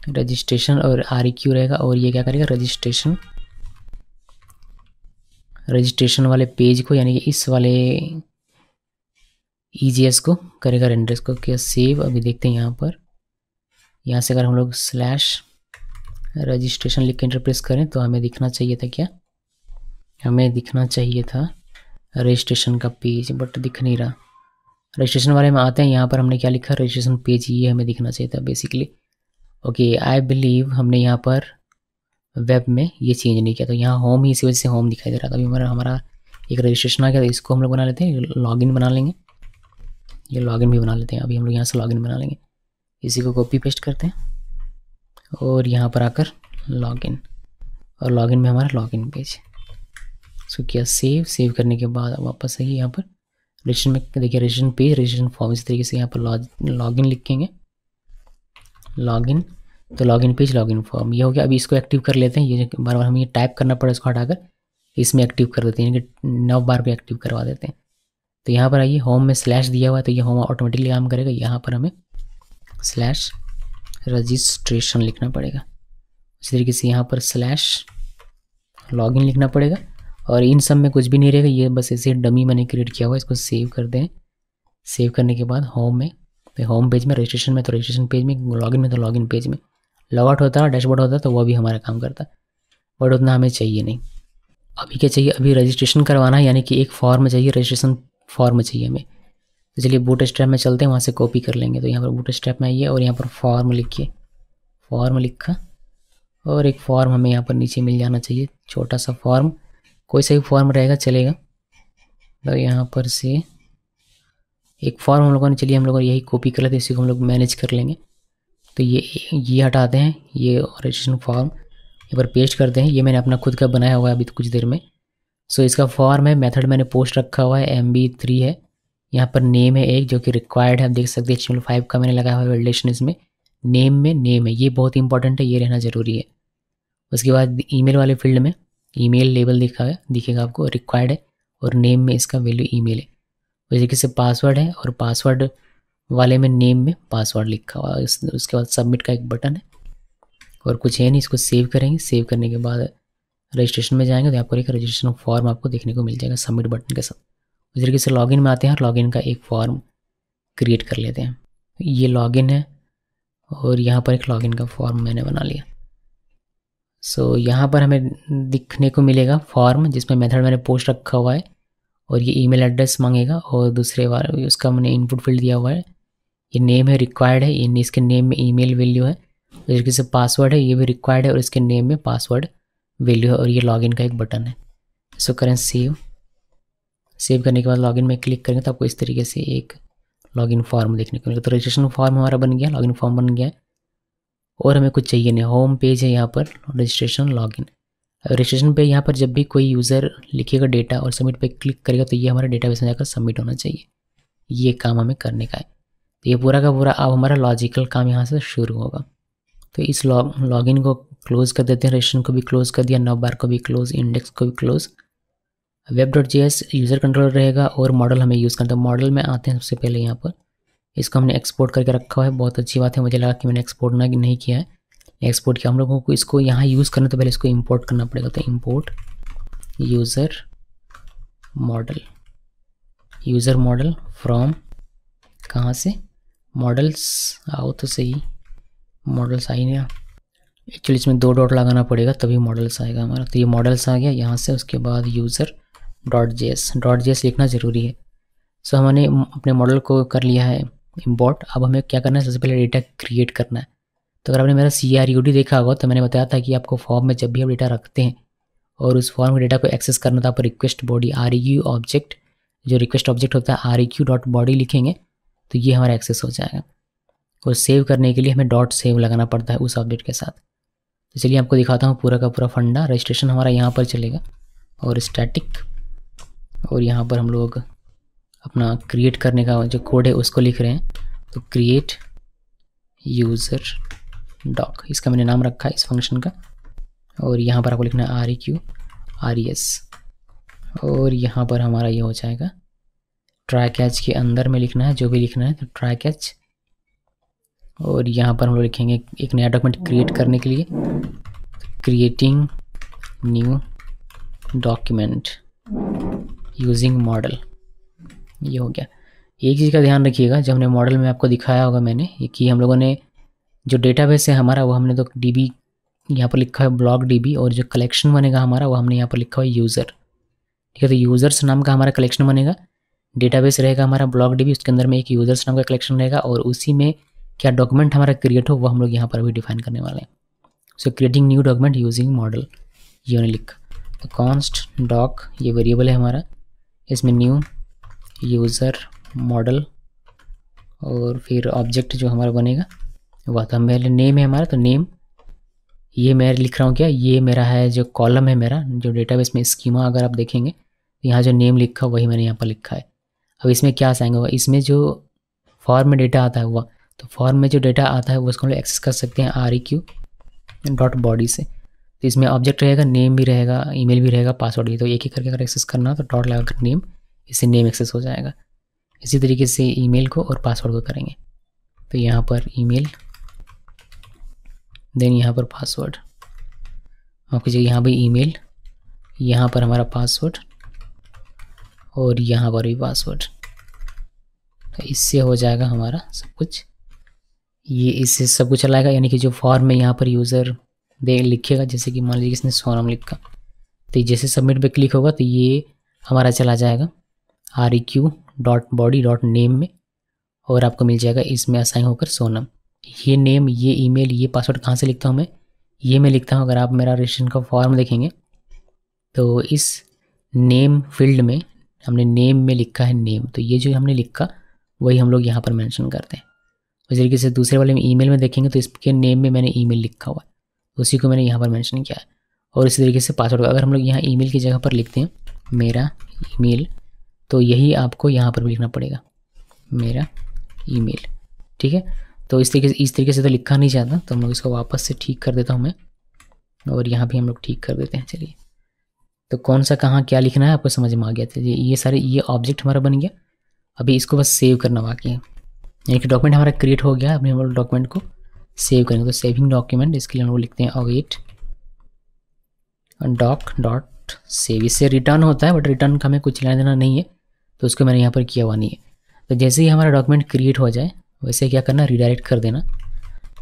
रजिस्ट्रेशन और REQ रहेगा। और ये क्या करेगा, रजिस्ट्रेशन वाले पेज को, यानी कि इस वाले EJS को करेगा रेंडर। इसको क्या सेव, अभी देखते हैं यहाँ से अगर हम लोग /रजिस्ट्रेशन लिख के एंटर प्रेस करें तो हमें दिखना चाहिए था क्या, हमें दिखना चाहिए था रजिस्ट्रेशन का पेज, बट दिख नहीं रहा। रजिस्ट्रेशन वाले में आते हैं, यहाँ पर हमने क्या लिखा, रजिस्ट्रेशन पेज, ये हमें दिखना चाहिए था बेसिकली। ओके, आई बिलीव हमने यहाँ पर वेब में ये चेंज नहीं किया, तो यहाँ होम ही इसी वजह से होम दिखाई दे रहा था। अभी हमारा एक रजिस्ट्रेशन आ गया, तो इसको हम लोग बना लेते हैं, लॉगिन बना लेंगे। ये लॉगिन भी बना लेते हैं। अभी हम लोग यहाँ से लॉगिन बना लेंगे, इसी को कॉपी पेस्ट करते हैं और यहाँ पर आकर लॉगिन, और लॉगिन में हमारा लॉगिन पेज। इसको किया सेव करने के बाद वापस आइए यहाँ पर रजिस्ट्रेशन में, देखिए रजिस्ट्रेशन पेज, रजिस्ट्रेशन फॉर्म, इस तरीके से यहाँ पर लॉगिन लिखेंगे, लॉगिन, तो लॉगिन पेज, लॉगिन फॉर्म, ये हो गया। अभी इसको एक्टिव कर लेते हैं। ये बार बार हमें ये टाइप करना पड़ा, इसको हटाकर इसमें एक्टिव कर देते हैं, यानी कि 9 बार को एक्टिव करवा देते हैं। तो यहाँ पर आइए, होम में स्लैश दिया हुआ है, तो ये होम ऑटोमेटिकली काम करेगा। यहाँ पर हमें /रजिस्ट्रेशन लिखना पड़ेगा। इसी तरीके से यहाँ पर /लॉगिन लिखना पड़ेगा। और इन सब में कुछ भी नहीं रहेगा, ये बस ऐसे डमी मैंने क्रिएट किया हुआ है। इसको सेव करते हैं। सेव करने के बाद होम में, तो होम पेज में, रजिस्ट्रेशन में तो रजिस्ट्रेशन पेज में, लॉगिन में तो लॉगिन पेज में, लॉगआउट होता है, डैशबोर्ड होता है, तो वो भी हमारा काम करता है, बट उतना हमें चाहिए नहीं। अभी क्या चाहिए, अभी रजिस्ट्रेशन करवाना है, यानी कि एक फॉर्म चाहिए, रजिस्ट्रेशन फॉर्म चाहिए हमें। तो चलिए बूटस्ट्रैप में चलते हैं, वहाँ से कॉपी कर लेंगे। तो यहाँ पर बूटस्ट्रैप में आइए और यहाँ पर फॉर्म लिखिए, फॉर्म लिखा, और एक फॉर्म हमें यहाँ पर नीचे मिल जाना चाहिए, छोटा सा फॉर्म, कोई सा भी फॉर्म रहेगा चलेगा। तो यहाँ पर से एक फॉर्म हम लोगों ने, चलिए हम लोग यही कॉपी कर लेते हैं, इसी को हम लोग मैनेज कर लेंगे। तो ये हटाते हैं, ये रजिस्ट्रेशन फॉर्म यहाँ पर पेस्ट करते हैं। ये मैंने अपना खुद का बनाया हुआ है अभी कुछ देर में। सो इसका फॉर्म है, मेथड मैंने पोस्ट रखा हुआ है, MB3 है। यहाँ पर नेम है एक जो कि रिक्वायर्ड है, आप देख सकते हैं HTML5 का मैंने लगाया हुआ है वैलिडेशन। इसमें नेम है, ये बहुत इंपॉर्टेंट है, ये रहना ज़रूरी है। उसके बाद ईमेल वाले फील्ड में ईमेल लेबल दिखेगा आपको, रिक्वायर्ड है, और नेम में इसका वैल्यू ईमेल है। उस तरीके से पासवर्ड है, और पासवर्ड वाले में नेम में पासवर्ड लिखा हुआ है। उसके बाद सबमिट का एक बटन है, और कुछ है नहीं। इसको सेव करेंगे। सेव करने के बाद रजिस्ट्रेशन में जाएंगे तो आपको एक रजिस्ट्रेशन फॉर्म आपको देखने को मिल जाएगा सबमिट बटन के साथ। उस तरीके से लॉगिन में आते हैं और लॉगिन का एक फॉर्म क्रिएट कर लेते हैं। ये लॉगिन है, और यहाँ पर एक लॉगिन का फॉर्म मैंने बना लिया। सो यहाँ पर हमें दिखने को मिलेगा फॉर्म जिसमें मेथड मैंने पोस्ट रखा हुआ है और ये ईमेल एड्रेस मांगेगा और दूसरे बार उसका मैंने इनपुट फील्ड दिया हुआ है। ये नेम है, रिक्वायर्ड है, इसके नेम में ईमेल वैल्यू है, और इसके पासवर्ड है, ये भी रिक्वायर्ड है और इसके नेम में पासवर्ड वैल्यू है और ये लॉगिन का एक बटन है। सो करें सेव करने के बाद लॉगिन में क्लिक करेंगे तो आपको इस तरीके से एक लॉगिन फॉर्म देखने को मिलेगा। तो रजिस्ट्रेशन फॉर्म हमारा बन गया, लॉगिन फॉर्म बन गया है और हमें कुछ चाहिए नहीं। होम पेज है यहाँ पर, रजिस्ट्रेशन लॉगिन। रजिस्ट्रेशन पे यहाँ पर जब भी कोई यूज़र लिखेगा डेटा और सबमिट पे क्लिक करेगा तो ये हमारे डेटाबेस में जाकर सबमिट होना चाहिए। ये काम हमें करने का है। तो ये पूरा का पूरा अब हमारा लॉजिकल काम यहाँ से शुरू होगा। तो इस लॉगिन को क्लोज कर देते हैं, रजिस्ट्रेशन को भी क्लोज कर दिया, नवबार को भी क्लोज, इंडेक्स को भी क्लोज। web.js यूज़र कंट्रोलर रहेगा और मॉडल हमें यूज़ करना है। तो मॉडल में आते हैं सबसे पहले यहाँ पर, इसको हमने एक्सपोर्ट करके रखा हुआ है, बहुत अच्छी बात है। मुझे लगा कि मैंने एक्सपोर्ट नहीं किया है, एक्सपोर्ट किया। हम लोगों को इसको यहाँ यूज़ करना तो पहले इसको इंपोर्ट करना पड़ेगा। तो इंपोर्ट यूज़र मॉडल फ्रॉम, कहाँ से, मॉडल्स आओ तो सही, मॉडल्स आई ना, एक्चुअली इसमें 2 डॉट लगाना पड़ेगा तभी मॉडल्स आएगा हमारा। तो ये मॉडल्स आ गया यहाँ से। उसके बाद यूज़र.js लिखना ज़रूरी है। सो हमने अपने मॉडल को कर लिया है इंपोर्ट। अब हमें क्या करना है, सबसे पहले डेटा क्रिएट करना है। तो अगर आपने मेरा CRUD देखा होगा तो मैंने बताया था कि आपको फॉर्म में जब भी आप डेटा रखते हैं और उस फॉर्म के डेटा को एक्सेस करना था, आप रिक्वेस्ट बॉडी REQ ऑब्जेक्ट, जो रिक्वेस्ट ऑब्जेक्ट होता है REQ.body लिखेंगे तो ये हमारा एक्सेस हो जाएगा। और सेव करने के लिए हमें .save लगाना पड़ता है उस ऑब्जेक्ट के साथ। तो चलिए आपको दिखाता हूँ पूरा का पूरा फंडा। रजिस्ट्रेशन हमारा यहाँ पर चलेगा और स्टैटिक, और यहाँ पर हम लोग अपना क्रिएट करने का जो कोड है उसको लिख रहे हैं। तो क्रिएट यूज़र डॉक, इसका मैंने नाम रखा है इस फंक्शन का। और यहाँ पर आपको लिखना है REQ RES, और यहाँ पर हमारा ये हो जाएगा ट्राई कैच के अंदर में लिखना है जो भी लिखना है। तो ट्राई कैच, और यहाँ पर हम लोग लिखेंगे एक नया डॉक्यूमेंट क्रिएट करने के लिए, creating new document using model. ये हो गया। एक चीज़ का ध्यान रखिएगा, जब हमने मॉडल में आपको दिखाया होगा मैंने कि हम लोगों ने जो डेटाबेस है हमारा वो हमने तो DB यहाँ पर लिखा है ब्लॉक DB, और जो कलेक्शन बनेगा हमारा वो हमने यहाँ पर लिखा हुआ है यूज़र। ठीक है, तो यूज़र्स नाम का हमारा कलेक्शन बनेगा, डेटाबेस रहेगा हमारा ब्लॉक DB, उसके अंदर में एक यूज़र्स नाम का कलेक्शन रहेगा और उसी में क्या डॉक्यूमेंट हमारा क्रिएट हो वो हम लोग यहाँ पर अभी डिफाइन करने वाले हैं। सो creating new document using model, ये हमने लिखा। तो कॉन्स्ट डॉक ये वेरिएबल है हमारा, इसमें न्यू यूज़र मॉडल और फिर ऑब्जेक्ट जो हमारा बनेगा वह तो हम पहले नेम है हमारा। तो नेम ये मैं लिख रहा हूँ क्या, ये मेरा है जो कॉलम है मेरा जो डेटाबेस में स्कीमा, अगर आप देखेंगे तो यहाँ जो नेम लिखा वही मैंने यहाँ पर लिखा है। अब इसमें क्या आएंगे होगा, इसमें जो फॉर्म में डेटा आता है वह, तो फॉर्म में जो डेटा आता है वो उसको हम लोग एक्सेस कर सकते हैं REQ.body से। तो इसमें ऑब्जेक्ट रहेगा, नेम भी रहेगा, ईमेल भी रहेगा, पासवर्ड भी। तो एक एक करके अगर एक्सेस करना हो तो डॉट लगाकर नेम, इससे नेम एक्सेस हो जाएगा। इसी तरीके से ईमेल को और पासवर्ड को करेंगे। तो यहाँ पर ईमेल, देन यहाँ पर पासवर्ड, आपकी जगह यहाँ भी ईमेल, यहाँ पर हमारा पासवर्ड और यहाँ पर भी पासवर्ड। तो इससे हो जाएगा हमारा सब कुछ। ये इससे सब कुछ चलाएगा, यानी कि जो फॉर्म में यहाँ पर यूज़र लिखेगा, जैसे कि मान लीजिए इसने सोनम लिखा, तो जैसे सबमिट पे क्लिक होगा तो ये हमारा चला जाएगा REQ.body.name में, और आपको मिल जाएगा इसमें असाइन होकर सोनम। ये नेम, ये ईमेल, ये पासवर्ड कहाँ से लिखता हूँ मैं, ये मैं लिखता हूँ, अगर आप मेरा रजिस्ट्रेशन का फॉर्म देखेंगे तो इस नेम फील्ड में हमने नेम में लिखा है नेम। तो ये जो हमने लिखा वही हम लोग यहाँ पर मेंशन करते हैं। उस तरीके से दूसरे वाले में ईमेल में देखेंगे तो इसके नेम में मैंने ईमेल लिखा हुआ है, उसी को मैंने यहाँ पर मेंशन किया है। और इसी तरीके से पासवर्ड, अगर हम लोग यहाँ ईमेल की जगह पर लिखते हैं मेरा ईमेल, तो यही आपको यहाँ पर भी लिखना पड़ेगा, मेरा ईमेल। ठीक है, तो इस तरीके से तो लिखा नहीं जाता, तो हम लोग इसको वापस से ठीक कर देता हूँ मैं, और यहाँ भी हम लोग ठीक कर देते हैं। चलिए, तो कौन सा कहाँ क्या लिखना है आपको समझ में आ गया। चलिए, ये सारे ये ऑब्जेक्ट हमारा बन गया। अभी इसको बस सेव करना बाकी है, यानी कि डॉक्यूमेंट हमारा क्रिएट हो गया। अभी हम लोग डॉक्यूमेंट को सेव करेंगे। तो सेविंग डॉक्यूमेंट, इसके लिए हम लोग लिखते हैं await doc.save। इससे रिटर्न होता है, बट रिटर्न का हमें कुछ लेना देना नहीं है, तो उसको मैंने यहाँ पर किया हुआ नहीं है। तो जैसे ही हमारा डॉक्यूमेंट क्रिएट हो जाए वैसे क्या करना, रिडायरेक्ट कर देना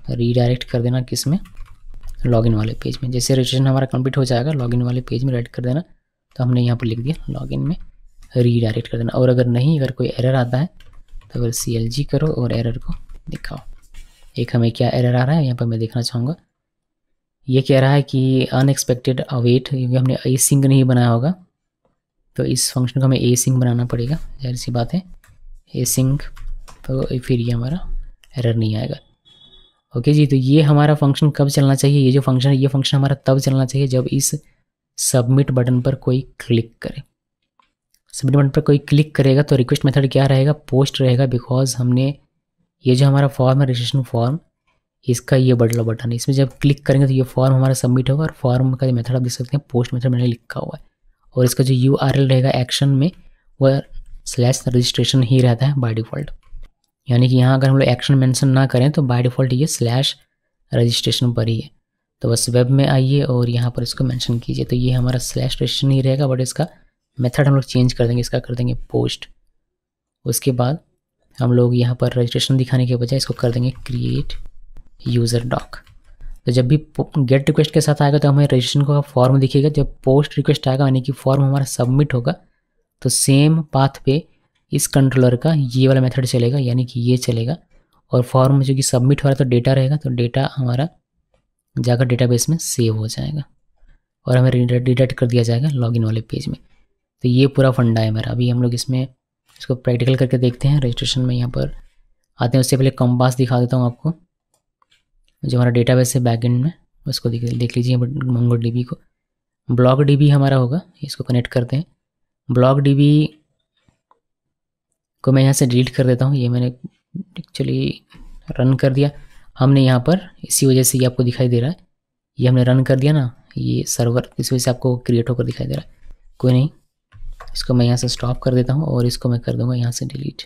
रीडायरेक्ट कर देना किस में, लॉगिन वाले पेज में। जैसे रजिस्ट्रेशन हमारा कंप्लीट हो जाएगा लॉगिन वाले पेज में डायरेक्ट कर देना, तो हमने यहाँ पर लिख दिया लॉगिन में रीडायरेक्ट कर देना। और अगर नहीं, अगर कोई एरर आता है तो अगर CLG करो और एरर को दिखाओ। एक हमें क्या एरर आ रहा है यहाँ पर मैं देखना चाहूँगा। ये कह रहा है कि अनएक्सपेक्टेड अवेट, क्योंकि हमने async नहीं बनाया होगा, तो इस फंक्शन को हमें async बनाना पड़ेगा, जाहिर सी बात है async, तो फिर ये हमारा एरर नहीं आएगा। ओके जी, तो ये हमारा फंक्शन कब चलना चाहिए, ये जो फंक्शन है ये फंक्शन हमारा तब चलना चाहिए जब इस सबमिट बटन पर कोई क्लिक करे। सबमिट बटन पर कोई क्लिक करेगा तो रिक्वेस्ट मेथड क्या रहेगा, पोस्ट रहेगा, बिकॉज हमने ये जो हमारा फॉर्म है रजिस्ट्रेशन फॉर्म, इसका ये बटला बटन है, इसमें जब क्लिक करेंगे तो ये फॉर्म हमारा सबमिट होगा। और फॉर्म का जो मेथड आप देख सकते हैं पोस्ट मेथड मैंने लिखा हुआ है, और इसका जो URL रहेगा एक्शन में वह /registration ही रहता है बाय डिफ़ॉल्ट। यानी कि यहाँ अगर हम लोग एक्शन मेंशन ना करें तो बाय डिफ़ॉल्ट ये /registration पर ही है। तो बस वेब में आइए और यहाँ पर इसको मेंशन कीजिए, तो ये हमारा /registration ही रहेगा, बट इसका मेथड हम लोग चेंज कर देंगे, इसका कर देंगे पोस्ट। उसके बाद हम लोग यहाँ पर रजिस्ट्रेशन दिखाने के बजाय इसको कर देंगे क्रिएट यूज़र डॉक। तो जब भी गेट रिक्वेस्ट के साथ आएगा तो हमें रजिस्ट्रेशन का फॉर्म दिखेगा, जब पोस्ट रिक्वेस्ट आएगा यानी कि फॉर्म हमारा सबमिट होगा तो सेम पाथ पे इस कंट्रोलर का ये वाला मेथड चलेगा, यानी कि ये चलेगा। और फॉर्म में जो कि सबमिट हो रहा है तो डेटा रहेगा, तो डेटा हमारा जाकर डेटाबेस में सेव हो जाएगा और हमें रिडायरेक्ट कर दिया जाएगा लॉगिन वाले पेज में। तो ये पूरा फंडा है मेरा। अभी हम लोग इसमें इसको प्रैक्टिकल करके देखते हैं। रजिस्ट्रेशन में यहाँ पर आते हैं, उससे पहले कंपास दिखा देता हूँ आपको, जो हमारा डेटाबेस है बैकएंड में, उसको देख लीजिए MongoDB को। BlockDB हमारा होगा, इसको कनेक्ट करते हैं। BlockDB को मैं यहाँ से डिलीट कर देता हूँ, ये मैंने एक्चुअली रन कर दिया हमने यहाँ पर, इसी वजह से ये आपको दिखाई दे रहा है। ये हमने रन कर दिया ना, ये सर्वर इस वजह से आपको क्रिएट होकर दिखाई दे रहा है। कोई नहीं, इसको मैं यहाँ से स्टॉप कर देता हूँ और इसको मैं कर दूँगा यहाँ से डिलीट।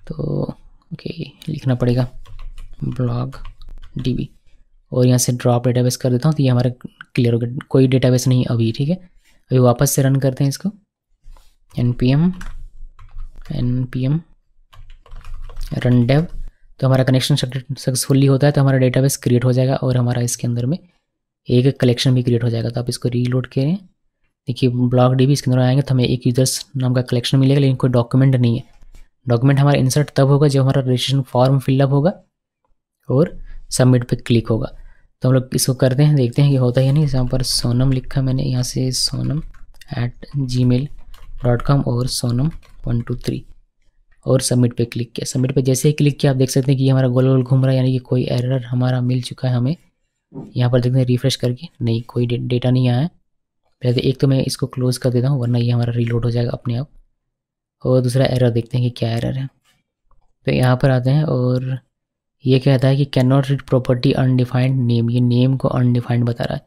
तो ओके, लिखना पड़ेगा BlockDB और यहाँ से ड्रॉप डेटाबेस कर देता हूँ, तो ये हमारा क्लियर हो गया, कोई डेटाबेस नहीं अभी। ठीक है, अभी वापस से रन करते हैं इसको, npm रन डेव, तो हमारा कनेक्शन सक्सेसफुली होता है, तो हमारा डेटाबेस क्रिएट हो जाएगा और हमारा इसके अंदर में एक कलेक्शन भी क्रिएट हो जाएगा। तो आप इसको रीलोड करें, देखिए BlockDB इसके अंदर आएंगे तो हमें एक यूजर्स नाम का कलेक्शन मिलेगा, लेकिन कोई डॉक्यूमेंट नहीं है। डॉक्यूमेंट हमारा इंसर्ट तब होगा जब हमारा रजिस्ट्रेशन फॉर्म फिलअप होगा और सबमिट पे क्लिक होगा। तो हम लोग इसको करते हैं, देखते हैं कि होता है या नहीं। यहाँ पर सोनम लिखा मैंने, यहाँ से sonam@gmail.com और sonam123 और सबमिट पे क्लिक किया। सबमिट पे जैसे ही क्लिक किया आप देख सकते हैं कि हमारा गोल गोल घूम रहा है, यानी कि कोई एरर हमारा मिल चुका है हमें। यहाँ पर देखते हैं रिफ्रेश करके, नहीं कोई डेटा नहीं आया है। पहले तो एक तो मैं इसको क्लोज कर देता हूँ, वरना ये हमारा रीलोड हो जाएगा अपने आप। और दूसरा एरर देखते हैं कि क्या एरर है। तो यहाँ पर आते हैं और ये कहता है कि can not read property undefined name, ये नेम को अनडिफाइंड बता रहा है।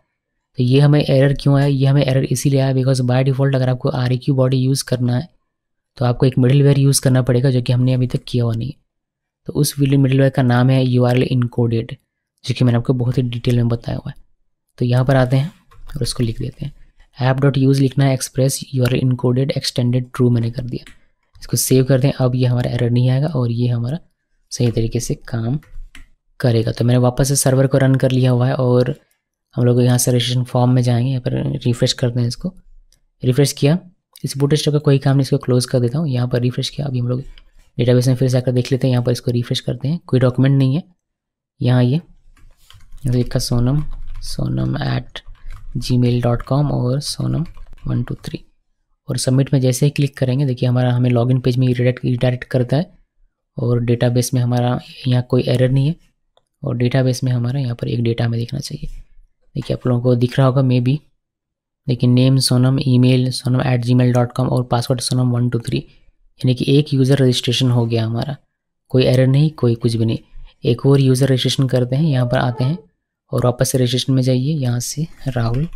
तो ये हमें एरर क्यों आया, ये हमें एरर इसीलिए आया बिकॉज बाय डिफ़ॉल्ट अगर आपको REQ बॉडी यूज़ करना है तो आपको एक मिडिलवेयर यूज़ करना पड़ेगा, जो कि हमने अभी तक किया हुआ नहीं है। तो उस मिडिलवेयर का नाम है URL इनकोडेड, जो कि मैंने आपको बहुत ही डिटेल में बताया हुआ है। तो यहाँ पर आते हैं और उसको लिख देते हैं app.use लिखना है, express URL encoded extended true मैंने कर दिया। इसको सेव करते हैं, अब ये हमारा एरर नहीं आएगा और ये हमारा सही तरीके से काम करेगा। तो मैंने वापस से सर्वर को रन कर लिया हुआ है और हम लोग यहाँ से रजिस्ट्रेशन फॉर्म में जाएंगे, यहाँ पर रिफ्रेश करते हैं। इसको रिफ्रेश किया, इस बूटस्ट्रैप का कोई काम नहीं, इसको क्लोज कर देता हूँ। यहाँ पर रिफ्रेश किया, अभी हम लोग डेटाबेस में फिर से आकर देख लेते हैं। यहाँ पर इसको रिफ्रेश करते हैं, कोई डॉक्यूमेंट नहीं है। यहाँ ये लिखा sonam@gmail.com और sonam123 और सबमिट में जैसे ही क्लिक करेंगे देखिए हमारा हमें लॉगिन पेज में रिडायरेक्ट करता है और डेटाबेस में हमारा यहाँ कोई एरर नहीं है और डेटाबेस में हमारा यहाँ पर एक डेटा हमें देखना चाहिए। देखिए आप लोगों को दिख रहा होगा मे बी, लेकिन नेम सोनम, ईमेल sonam@gmail.com और पासवर्ड sonam123, यानी कि एक यूज़र रजिस्ट्रेशन हो गया हमारा, कोई एरर नहीं, कोई कुछ भी नहीं। एक और यूज़र रजिस्ट्रेशन करते हैं, यहाँ पर आते हैं और वापस से रजिस्ट्रेशन में जाइए। यहाँ से राहुल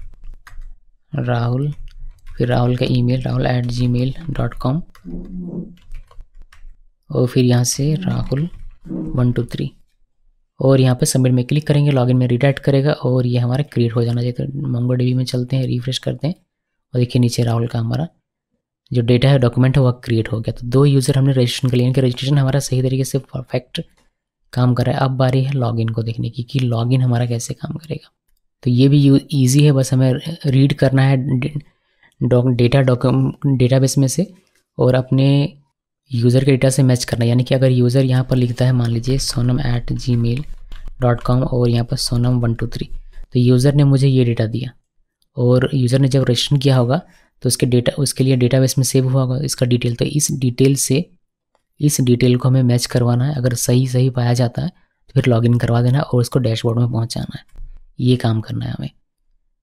फिर राहुल का ईमेल rahul@gmail.com और फिर यहाँ से rahul123 और यहाँ पे सबमिट में क्लिक करेंगे, लॉगिन में रिडायरेक्ट करेगा और ये हमारा क्रिएट हो जाना चाहिए। तो MongoDB में चलते हैं, रिफ्रेश करते हैं और देखिए नीचे राहुल का हमारा जो डेटा है, डॉक्यूमेंट है, वह क्रिएट हो गया। तो 2 यूज़र हमने रजिस्ट्रेशन कर लिया, इनके रजिस्ट्रेशन हमारा सही तरीके से परफेक्ट काम कर रहा है। अब बारी है लॉगिन को देखने की कि लॉगिन हमारा कैसे काम करेगा। तो ये भी ईजी है, बस हमें रीड करना है डेटाबेस में से और अपने यूज़र के डेटा से मैच करना है। यानी कि अगर यूज़र यहाँ पर लिखता है मान लीजिए sonam@gmail.com और यहाँ पर sonam123, तो यूज़र ने मुझे ये डेटा दिया और यूज़र ने जब रजिस्ट्रेशन किया होगा तो उसके लिए डेटाबेस में सेव हुआ होगा इसका डिटेल। तो इस डिटेल को हमें मैच करवाना है। अगर सही पाया जाता है तो फिर लॉगिन करवा देना और उसको डैशबोर्ड में पहुँचाना है। ये काम करना है हमें।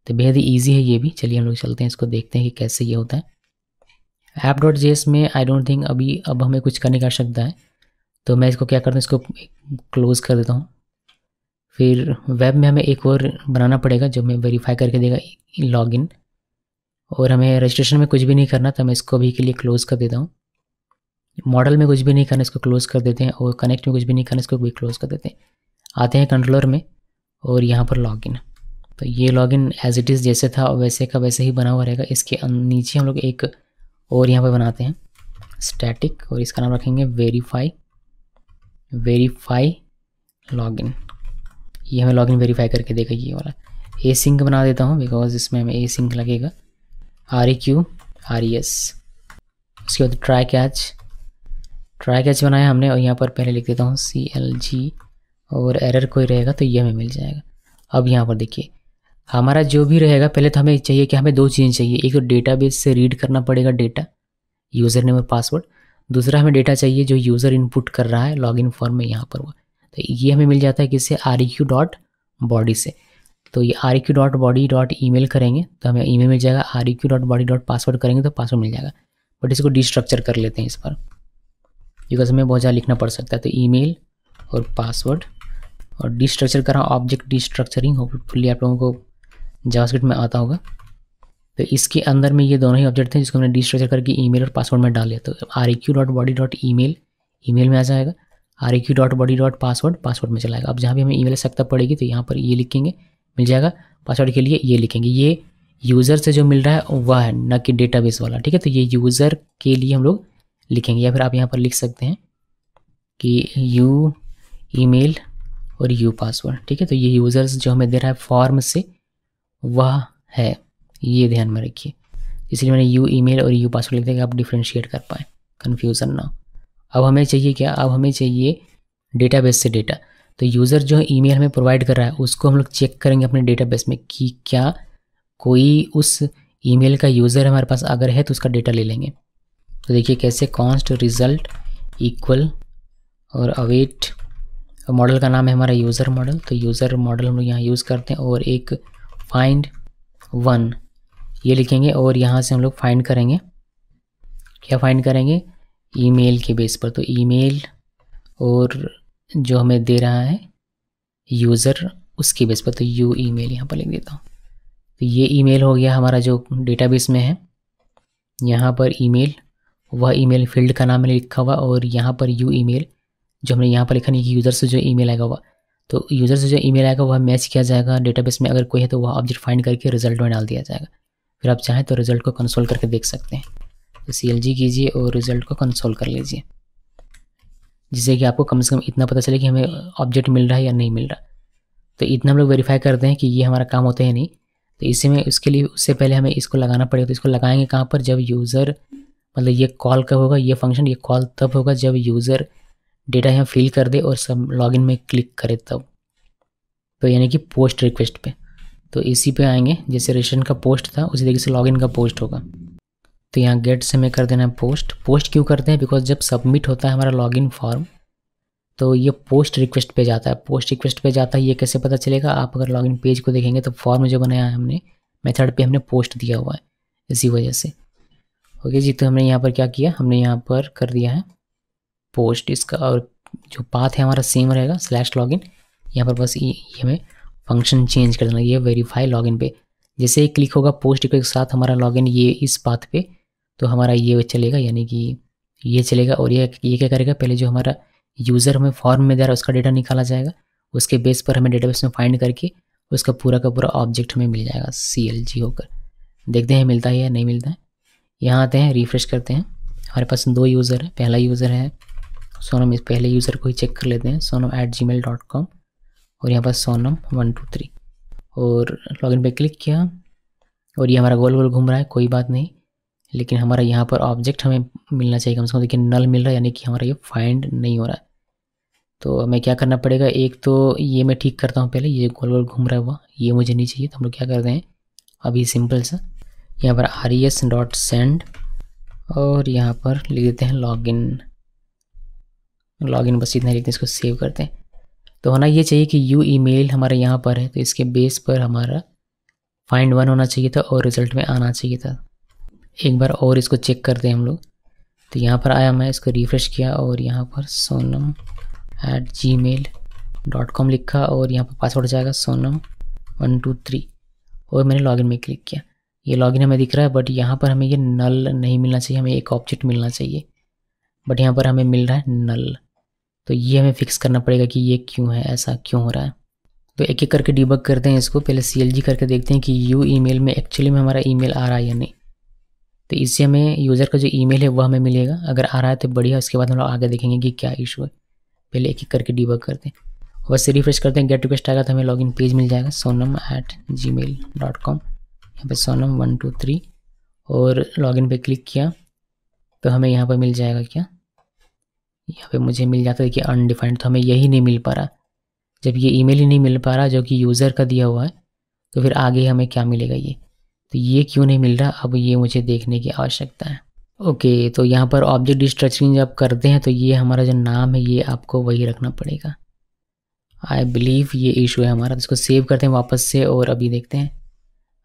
तो बेहद ही ईजी है ये भी। चलिए हम लोग चलते हैं, इसको देखते हैं कि कैसे ये होता है। app.js में आई डोंट थिंक अब हमें कुछ करने की आवश्यकता है, तो मैं इसको क्या करता हूँ, इसको क्लोज़ कर देता हूँ। फिर वेब में हमें एक और बनाना पड़ेगा जो हमें वेरीफाई करके देगा लॉगिन, और हमें रजिस्ट्रेशन में कुछ भी नहीं करना, तो मैं इसको अभी के लिए क्लोज़ कर देता हूँ। मॉडल में कुछ भी नहीं करना, इसको क्लोज़ कर देते हैं, और कनेक्ट में कुछ भी नहीं करना, इसको भी क्लोज़ कर देते हैं। आते हैं कंट्रोलर में और यहाँ पर लॉगिन। तो ये लॉगिन एज इट इज़ जैसे था वैसे का वैसे ही बना हुआ रहेगा। इसके नीचे हम लोग एक और यहाँ पर बनाते हैं स्टैटिक, और इसका नाम रखेंगे वेरीफाई लॉगिन। ये हमें लॉगिन वेरीफाई करके देगा ये वाला। एसिंक बना देता हूँ बिकॉज इसमें हमें एसिंक लगेगा। RES। उसके बाद ट्राई कैच बनाया हमने, और यहाँ पर पहले लिख देता हूँ CLG, और एरर कोई रहेगा तो ये हमें मिल जाएगा। अब यहाँ पर देखिए हमारा जो भी रहेगा, पहले तो हमें चाहिए कि हमें दो चीज़ें चाहिए। एक तो डेटाबेस से रीड करना पड़ेगा डेटा, यूज़र नेम और पासवर्ड। दूसरा हमें डेटा चाहिए जो यूज़र इनपुट कर रहा है लॉगिन फॉर्म में यहाँ पर वो। तो ये हमें मिल जाता है किससे, req.body से। तो ये req.body.email करेंगे तो हमें ईमेल मिल जाएगा। req.body.password करेंगे तो पासवर्ड मिल जाएगा। बट इसको डिस्ट्रक्चर कर लेते हैं इस पर, बिकॉज हमें बहुत ज़्यादा लिखना पड़ सकता है। तो ईमेल और पासवर्ड, और डिस्ट्रक्चर कर रहा हूँ ऑब्जेक्ट डिस्ट्रक्चरिंग। होपफुली आप लोगों को जावास्क्रिप्ट में आता होगा। तो इसके अंदर में ये दोनों ही ऑब्जेक्ट थे जिसको हमने डिस्ट्रक्चर करके ईमेल और पासवर्ड में डाल दिया। तो req.body.email ईमेल में आ जाएगा, req.body.password पासवर्ड में चलाएगा। अब जहाँ भी हमें ईमेल आवश्यकता पड़ेगी तो यहाँ पर ये लिखेंगे, मिल जाएगा। पासवर्ड के लिए ये लिखेंगे। ये यूज़र से जो मिल रहा है वह है, न कि डेटाबेस वाला, ठीक है। तो ये यूज़र के लिए हम लोग लिखेंगे, या फिर आप यहाँ पर लिख सकते हैं कि यू ईमेल और यू पासवर्ड, ठीक है। तो ये यूज़र्स जो हमें दे रहा है फॉर्म से वह है, ये ध्यान में रखिए। इसलिए मैंने यू ईमेल और यू पासवर्ड लिख दिया कि आप डिफ्रेंशिएट कर पाएँ, कन्फ्यूज़न ना हो। अब हमें चाहिए क्या, अब हमें चाहिए डेटाबेस से डेटा। तो यूज़र जो ईमेल हमें प्रोवाइड कर रहा है उसको हम लोग चेक करेंगे अपने डेटाबेस में कि क्या कोई उस ईमेल का यूज़र हमारे पास अगर है तो उसका डेटा ले लेंगे। तो देखिए कैसे, कॉन्स्ट रिजल्ट इक्वल और अवेट, मॉडल का नाम है हमारा यूज़र मॉडल। तो यूज़र मॉडल हम लोग यहाँ यूज़ करते हैं, और एक फाइंड वन ये लिखेंगे, और यहाँ से हम लोग फाइंड करेंगे, क्या फाइंड करेंगे, ईमेल के बेस पर। तो ईमेल और जो हमें दे रहा है यूज़र उसके बेस पर, तो यू ईमेल यहाँ पर लिख देता हूँ। तो ये ईमेल हो गया हमारा जो डेटाबेस में है। यहाँ पर ईमेल, वह ईमेल फील्ड का नाम मैंने लिखा हुआ, और यहाँ पर यू ईमेल जो हमने यहाँ पर लिखा नहीं कि यूज़र से जो ईमेल आएगा वह, तो यूज़र से जो ईमेल आएगा वह मैच किया जाएगा डेटाबेस में। अगर कोई है तो वह ऑब्जेक्ट फाइंड करके रिजल्ट में डाल दिया जाएगा। फिर आप चाहें तो रिजल्ट को कंसोल करके देख सकते हैं। तो CLG कीजिए और रिजल्ट को कंसोल कर लीजिए, जिससे कि आपको कम से कम इतना पता चले कि हमें ऑब्जेक्ट मिल रहा है या नहीं मिल रहा। तो इतना हम लोग वेरीफाई करते हैं कि ये हमारा काम होता है या नहीं। तो इसी में उसके लिए उससे पहले हमें इसको लगाना पड़ेगा। तो इसको लगाएंगे कहाँ पर, जब यूज़र मतलब ये कॉल कब होगा, ये फंक्शन ये कॉल तब होगा जब यूज़र डेटा यहाँ फिल कर दे और सब लॉगिन में क्लिक करे तब। तो यानी कि पोस्ट रिक्वेस्ट पे, तो इसी पे आएंगे। जैसे रजिस्ट्रेशन का पोस्ट था उसी तरीके से लॉगिन का पोस्ट होगा। तो यहाँ गेट से हमें कर देना है पोस्ट। पोस्ट क्यों करते हैं, बिकॉज जब सबमिट होता है हमारा लॉगिन फॉर्म तो ये पोस्ट रिक्वेस्ट पे जाता है। पोस्ट रिक्वेस्ट पे जाता है, ये कैसे पता चलेगा, आप अगर लॉगिन पेज को देखेंगे तो फॉर्म जो बनाया है हमने मेथड पे हमने पोस्ट दिया हुआ है, इसी वजह से। ओके जी, तो हमने यहाँ पर क्या किया, हमने यहाँ पर कर दिया है पोस्ट इसका, और जो पाथ है हमारा सेम रहेगा /login। यहाँ पर बस ये हमें फंक्शन चेंज कर देना, ये वेरीफाई लॉगिन पे। जैसे ही क्लिक होगा पोस्ट के साथ हमारा लॉगिन ये इस पाथ पे, तो हमारा ये चलेगा, यानी कि ये चलेगा। और ये क्या करेगा, पहले जो हमारा यूज़र हमें फॉर्म में दे रहा है उसका डेटा निकाला जाएगा, उसके बेस पर हमें डेटाबेस में फाइंड करके उसका पूरा का पूरा ऑब्जेक्ट हमें मिल जाएगा CLG होकर। देखते हैं मिलता है या नहीं मिलता है। यहाँ आते हैं, रिफ्रेश करते हैं। हमारे पास दो यूज़र है, पहला यूज़र है सोनम इस पहले यूज़र को ही चेक कर लेते हैं, sonam@gmail.com, और यहाँ पर sonam123 और लॉगिन पे क्लिक किया और ये हमारा गोल गोल घूम रहा है, कोई बात नहीं, लेकिन हमारा यहाँ पर ऑब्जेक्ट हमें मिलना चाहिए कम से कम। देखिए नल मिल रहा है, यानी कि हमारा ये फाइंड नहीं हो रहा है। तो हमें क्या करना पड़ेगा, एक तो ये मैं ठीक करता हूँ पहले, ये गोल गोल घूम रहा है हुआ, ये मुझे नहीं चाहिए। तो हम लोग क्या करते हैं, अभी सिंपल सा यहाँ पर res.send और यहाँ पर लिख देते हैं लॉगिन, बस इतना लिखते हैं, इसको सेव करते हैं। तो होना ये चाहिए कि यू ईमेल हमारा यहाँ पर है, तो इसके बेस पर हमारा find 1 होना चाहिए था और रिजल्ट में आना चाहिए था। एक बार और इसको चेक करते हैं हम लोग। तो यहाँ पर आया, मैं इसको रिफ्रेश किया और यहाँ पर sonam@gmail.com लिखा और यहाँ पर पासवर्ड जाएगा sonam123 और मैंने लॉगिन में क्लिक किया। ये लॉगिन हमें दिख रहा है, बट यहाँ पर हमें ये नल नहीं मिलना चाहिए, हमें एक ऑब्जेक्ट मिलना चाहिए, बट यहाँ पर हमें मिल रहा है नल। तो ये हमें फिक्स करना पड़ेगा कि ये क्यों है, ऐसा क्यों हो रहा है। तो एक एक करके डिबग करते हैं इसको। पहले CLG करके देखते हैं कि यू ईमेल में एक्चुअली में हमारा ईमेल आ रहा है या नहीं। तो इससे हमें यूज़र का जो ईमेल है वो हमें मिलेगा, अगर आ रहा है तो बढ़िया, उसके बाद हम लोग आगे देखेंगे कि क्या इशू है। पहले एक एक करके डिबग करते हैं, वैसे रिफ्रेश करते हैं, गेट रिक्वेस्ट आएगा तो हमें लॉगिन पेज मिल जाएगा sonam@gmail.com, यहाँ पे sonam123 और लॉगिन पे क्लिक किया तो हमें यहाँ पर मिल जाएगा क्या, यहाँ पे मुझे मिल जाता है कि अनडिफाइंड। तो हमें यही नहीं मिल पा रहा, जब ये ईमेल ही नहीं मिल पा रहा जो कि यूज़र का दिया हुआ है, तो फिर आगे हमें क्या मिलेगा ये, तो ये क्यों नहीं मिल रहा, अब ये मुझे देखने की आवश्यकता है। ओके, तो यहाँ पर ऑब्जेक्ट डिस्ट्रक्चरिंग जब करते हैं तो ये हमारा जो नाम है ये आपको वही रखना पड़ेगा। आई बिलीव ये इशू है हमारा, तो इसको सेव करते हैं वापस से और अभी देखते हैं।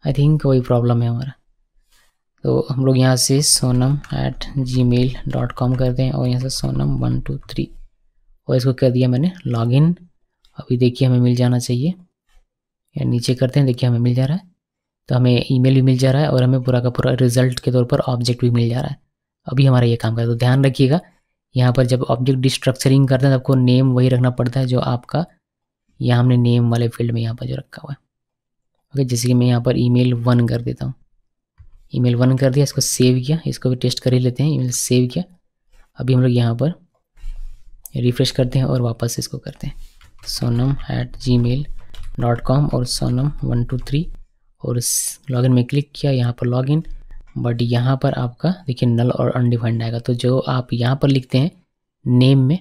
आई थिंक वही प्रॉब्लम है हमारा। तो हम लोग यहाँ से sonam@gmail.com करते हैं और यहाँ से sonam123 और इसको कर दिया मैंने लॉगिन। अभी देखिए हमें मिल जाना चाहिए, या नीचे करते हैं, देखिए हमें मिल जा रहा है। तो हमें ईमेल भी मिल जा रहा है और हमें पूरा का पूरा रिजल्ट के तौर पर ऑब्जेक्ट भी मिल जा रहा है। अभी हमारा ये काम कर, तो ध्यान रखिएगा यहाँ पर जब ऑब्जेक्ट डिस्ट्रक्चरिंग करते हैं तो आपको नेम वही रखना पड़ता है जो आपका यहाँ हमने नेम वाले फील्ड में यहाँ पर जो रखा हुआ है। ओके, जैसे कि मैं यहाँ पर email 1 कर देता हूँ, email 1 कर दिया, इसको सेव किया, इसको भी टेस्ट कर ही लेते हैं, ईमेल सेव किया। अभी हम लोग यहाँ पर रिफ्रेश करते हैं और वापस इसको करते हैं sonam@gmail.com और sonam123 और लॉगिन में क्लिक किया, यहाँ पर लॉगिन, बट यहाँ पर आपका देखिए नल और अनडिफाइंड आएगा। तो जो आप यहाँ पर लिखते हैं नेम में,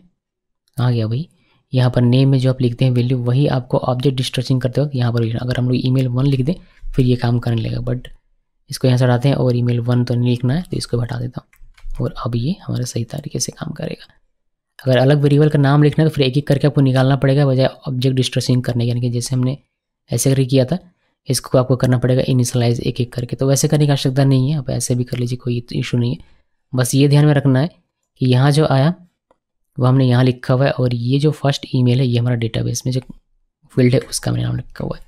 आ गया भाई, यहाँ पर नेम में जो आप लिखते हैं वैल्यू वही आपको ऑब्जेक्ट डिस्ट्रक्चरिंग करते वक्त यहाँ पर लिखना। अगर हम लोग email 1 लिख दें फिर ये काम करने लगेगा, बट इसको यहाँ से हटाते हैं और email 1 तो नहीं लिखना है, तो इसको हटा देता हूँ और अब ये हमारे सही तरीके से काम करेगा। अगर अलग वेरिएबल का नाम लिखना है तो फिर एक एक करके आपको निकालना पड़ेगा बजाय ऑब्जेक्ट डिस्ट्रक्चरिंग करने, यानी कि जैसे हमने ऐसे करके किया था, इसको आपको करना पड़ेगा इनिशियलाइज एक एक करके। तो वैसे करने की आवश्यकता नहीं है, आप ऐसे भी कर लीजिए, कोई इशू नहीं है। बस ये ध्यान में रखना है कि यहाँ जो आया वो हमने यहाँ लिखा हुआ है और ये जो फर्स्ट ईमेल है ये हमारा डेटाबेस में जो फील्ड है उसका मैंने नाम लिखा हुआ है।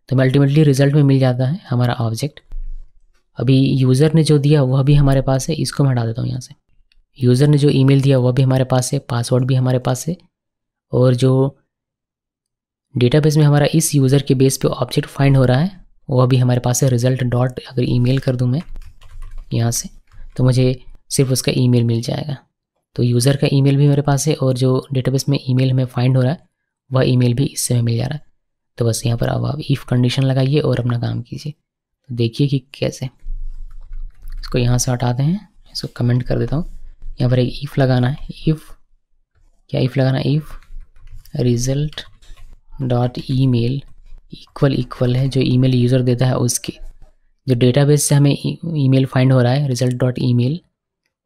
तो अल्टीमेटली रिजल्ट में मिल जाता है हमारा ऑब्जेक्ट। अभी यूज़र ने जो दिया वह भी हमारे पास है, इसको मैं हटा देता हूँ यहाँ से। यूज़र ने जो ईमेल दिया वह भी हमारे पास है, पासवर्ड भी हमारे पास है, और जो डेटाबेस में हमारा इस यूज़र के बेस पे ऑब्जेक्ट फाइंड हो रहा है वह भी हमारे पास है। रिजल्ट डॉट अगर ईमेल कर दूँ मैं यहाँ से तो मुझे सिर्फ उसका ईमेल मिल जाएगा। तो यूज़र का ईमेल भी मेरे पास है और जो डेटाबेस में ईमेल हमें फाइंड हो रहा है वह ईमेल भी इससे हमें मिल जा रहा है। तो बस यहाँ पर अब आप इफ़ कंडीशन लगाइए और अपना काम कीजिए। तो देखिए कि कैसे। इसको यहाँ से हटाते हैं, इसको कमेंट कर देता हूँ। यहाँ पर एक इफ़ लगाना है, इफ़ क्या इफ़ लगाना है, if result dot email equal है जो ईमेल यूज़र देता है उसके, जो डेटाबेस से हमें ईमेल फाइंड हो रहा है रिजल्ट डॉट ईमेल,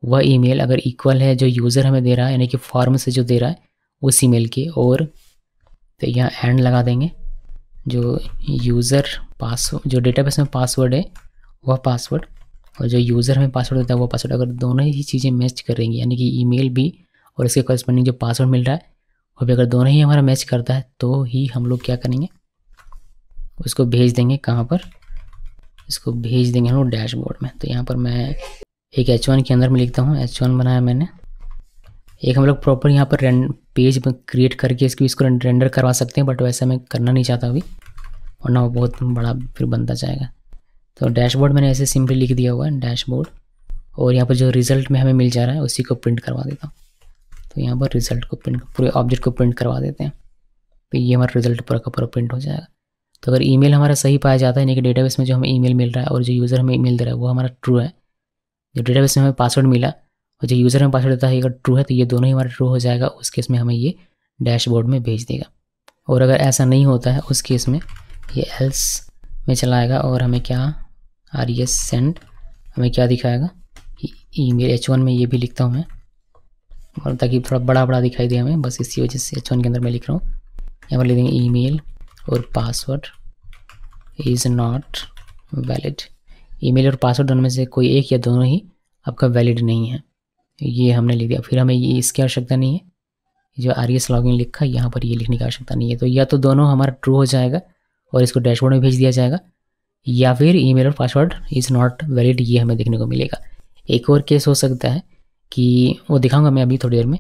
वह ईमेल अगर इक्वल है जो यूज़र हमें दे रहा है यानी कि फॉर्म से जो दे रहा है उस ईमेल के, और तो यहाँ एंड लगा देंगे जो यूज़र पासवर्ड जो डेटाबेस में पासवर्ड है वह पासवर्ड और जो यूज़र में पासवर्ड देता है वो पासवर्ड, अगर दोनों ही चीज़ें मैच करेंगी यानी कि ईमेल भी और इसके कॉरेस्पॉन्डिंग जो पासवर्ड मिल रहा है वो भी अगर दोनों ही हमारा मैच करता है तो ही हम लोग क्या करेंगे, उसको भेज देंगे कहाँ पर, इसको भेज देंगे हम लोग डैशबोर्ड में। तो यहाँ पर मैं एक H1 के अंदर में लिखता हूँ, H1 बनाया मैंने। एक हम लोग प्रॉपर यहाँ पर पेज क्रिएट करके इसको रेंडर करवा सकते हैं, बट वैसा मैं करना नहीं चाहता अभी, वरना वो बहुत बड़ा फिर बनता जाएगा। तो डैशबोर्ड मैंने ऐसे सिंपली लिख दिया हुआ है डैशबोर्ड, और यहाँ पर जो रिज़ल्ट में हमें मिल जा रहा है उसी को प्रिंट करवा देता हूँ। तो यहाँ पर रिजल्ट को प्रिंट, पूरे ऑब्जेक्ट को प्रिंट करवा देते हैं, तो ये हमारा रिजल्ट पूरा का पूरा प्रिंट हो जाएगा। तो अगर ईमेल हमारा सही पाया जाता है, यानी कि डेटाबेस में जो हमें ईमेल मिल रहा है और जो यूज़र हमें ईमेल दे रहा है वो हमारा ट्रू है, जो डेटाबेस में हमें पासवर्ड मिला और जो यूज़र हमें पासवर्ड देता है अगर ट्रू है, तो ये दोनों ही हमारा ट्रू हो जाएगा। उस केस में हमें ये डैशबोर्ड में भेज देगा। और अगर ऐसा नहीं होता है उस केस में ये एल्स में चला आएगा और हमें क्या res सेंड हमें क्या दिखाएगा, ईमेल H1 में ये भी लिखता हूँ मैं, और ताकि थोड़ा बड़ा बड़ा दिखाई दे हमें, बस इसी वजह से H1 के अंदर मैं लिख रहा हूँ। यहाँ पर लिख देंगे ईमेल और password is not valid. Email और पासवर्ड दोनों में से कोई एक या दोनों ही आपका वैलिड नहीं है, ये हमने लिख दिया। फिर हमें ये इसकी आवश्यकता नहीं है, जो res लॉगिन लिखा है यहाँ पर ये लिखने की आवश्यकता नहीं है। तो या तो दोनों हमारा ट्रू हो जाएगा और इसको डैशबोर्ड में भेज दिया जाएगा, या फिर ईमेल और पासवर्ड इज़ नॉट वैलिड ये हमें देखने को मिलेगा। एक और केस हो सकता है कि वो दिखाऊंगा मैं अभी थोड़ी देर में,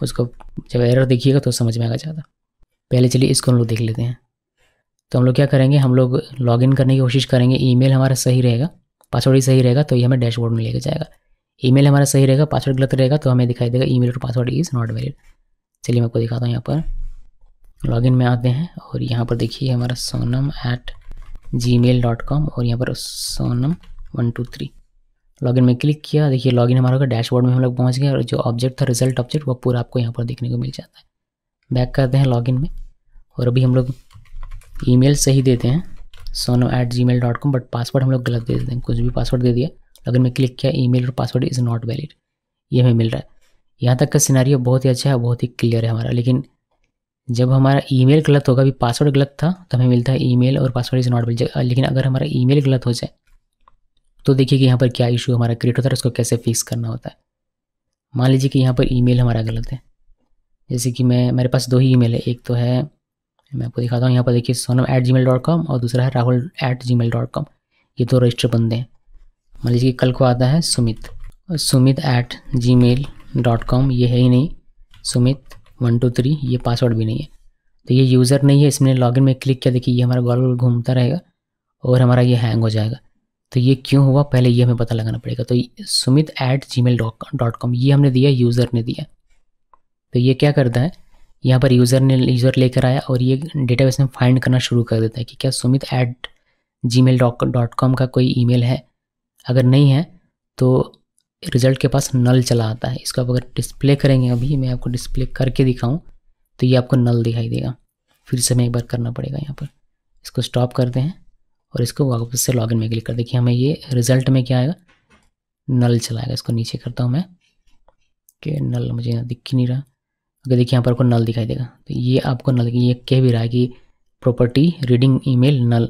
उसको जब एरर देखिएगा तो समझ में आएगा ज़्यादा। पहले चलिए इसको हम लोग देख लेते हैं। तो हम लोग क्या करेंगे, हम लोग लॉगिन करने की कोशिश करेंगे, ईमेल हमारा सही रहेगा, पासवर्ड ही सही रहेगा तो ये हमें डैशबोर्ड में लेकर जाएगा। ईमेल हमारा सही रहेगा, पासवर्ड गलत रहेगा तो हमें दिखाई देगा ईमेल और पासवर्ड इज़ नॉट वैलिड। चलिए मैं आपको दिखाता हूँ। यहाँ पर लॉगिन में आते हैं और यहाँ पर देखिए हमारा sonam@gmail.com और यहाँ पर sonam123 लॉगिन में क्लिक किया। देखिए लॉगिन हमारा होगा, डैशबोर्ड में हम लोग पहुँच गए और जो ऑब्जेक्ट था रिजल्ट ऑब्जेक्ट वो पूरा आपको यहाँ पर देखने को मिल जाता है। बैक करते हैं लॉगिन में और अभी हम लोग ईमेल सही देते हैं sonam@gmail.com, बट पासवर्ड हम लोग गलत दे देते हैं, कुछ भी पासवर्ड दे दिया। लॉगिन में क्लिक किया, ईमेल और पासवर्ड इज़ नॉट वैलिड ये हमें मिल रहा है। यहाँ तक का सिनेरियो बहुत ही अच्छा है, बहुत ही क्लियर है हमारा। लेकिन जब हमारा ईमेल गलत होगा, अभी पासवर्ड गलत था तो हमें मिलता है ईमेल और पासवर्ड इज़ नॉट वैलिड। लेकिन अगर हमारा ईमेल गलत हो जाए तो देखिए कि यहाँ पर क्या इशू हमारा क्रिएट होता है, उसको कैसे फिक्स करना होता है। मान लीजिए कि यहाँ पर ईमेल हमारा गलत है, जैसे कि मेरे पास दो ही ईमेल है, एक तो है मैं आपको दिखाता हूँ। यहाँ पर देखिए sonam@gmail.com और दूसरा है rahul@gmail.com, ये दो रजिस्टर बंदे हैं। मान लीजिए कि कल को आता है sumit@gmail.com, ये है ही नहीं, sumit123 ये पासवर्ड भी नहीं है, तो ये यूज़र नहीं है। इसमें लॉगिन में क्लिक किया, देखिए ये हमारा गोल गोल घूमता रहेगा और हमारा ये हैंग हो जाएगा। तो ये क्यों हुआ पहले ये हमें पता लगाना पड़ेगा। तो sumit@gmail.com ये हमने दिया, यूज़र ने दिया। तो ये क्या करता है, यहाँ पर यूज़र लेकर आया और ये डेटाबेस में फाइंड करना शुरू कर देता है कि क्या sumit@gmail.com का कोई ईमेल है। अगर नहीं है तो रिज़ल्ट के पास नल चला आता है। इसको आप अगर डिस्प्ले करेंगे, अभी मैं आपको डिस्प्ले करके दिखाऊं तो ये आपको नल दिखाई देगा। फिर से हमें एक बार करना पड़ेगा, यहाँ पर इसको स्टॉप करते हैं और इसको वापस से लॉगिन में क्लिक कर, देखिए हमें ये रिज़ल्ट में क्या आएगा, नल चलाएगा। इसको नीचे करता हूँ मैं कि नल मुझे दिख ही नहीं रहा। अगर देखिए यहाँ पर आपको नल दिखाई देगा, तो ये आपको नल, ये कह भी रहा है कि प्रॉपर्टी रीडिंग ईमेल नल।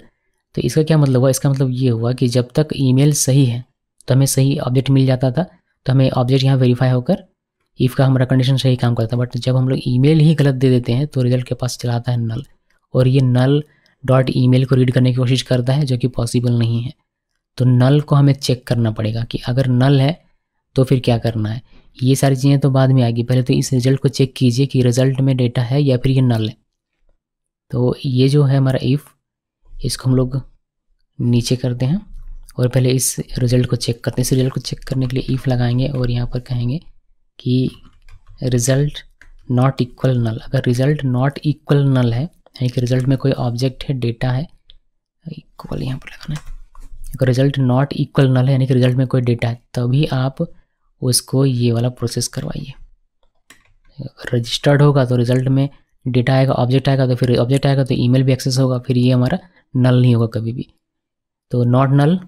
तो इसका क्या मतलब हुआ, इसका मतलब ये हुआ कि जब तक ईमेल सही है तो हमें सही ऑब्जेक्ट मिल जाता था, तो हमें ऑब्जेक्ट यहाँ वेरीफाई होकर इफ़ का हमारा कंडीशन सही काम करता है। बट जब हम लोग ईमेल ही गलत दे देते हैं तो रिजल्ट के पास चलाता है नल, और ये नल डॉट ईमेल को रीड करने की कोशिश करता है, जो कि पॉसिबल नहीं है। तो नल को हमें चेक करना पड़ेगा कि अगर नल है तो फिर क्या करना है। ये सारी चीज़ें तो बाद में आएगी, पहले तो इस रिजल्ट को चेक कीजिए कि रिजल्ट में डेटा है या फिर ये नल है। तो ये जो है हमारा इफ़, इसको हम लोग नीचे करते हैं और पहले इस रिज़ल्ट को चेक करते हैं। इस रिज़ल्ट को चेक करने के लिए इफ़ लगाएंगे और यहाँ पर कहेंगे कि रिज़ल्ट नॉट इक्वल नल। अगर रिज़ल्ट नॉट इक्वल नल है, यानी कि रिज़ल्ट में कोई ऑब्जेक्ट है, डेटा है, इक्वल यहाँ पर लगाना है। अगर रिज़ल्ट नॉट इक्वल नल है यानी कि रिज़ल्ट में कोई डेटा है, तभी आप उसको ये वाला प्रोसेस करवाइए। रजिस्टर्ड होगा तो रिज़ल्ट में डेटा आएगा, ऑब्जेक्ट आएगा, तो फिर ऑब्जेक्ट आएगा तो ईमेल भी एक्सेस होगा, फिर ये हमारा नल नहीं होगा कभी भी। तो नॉट नल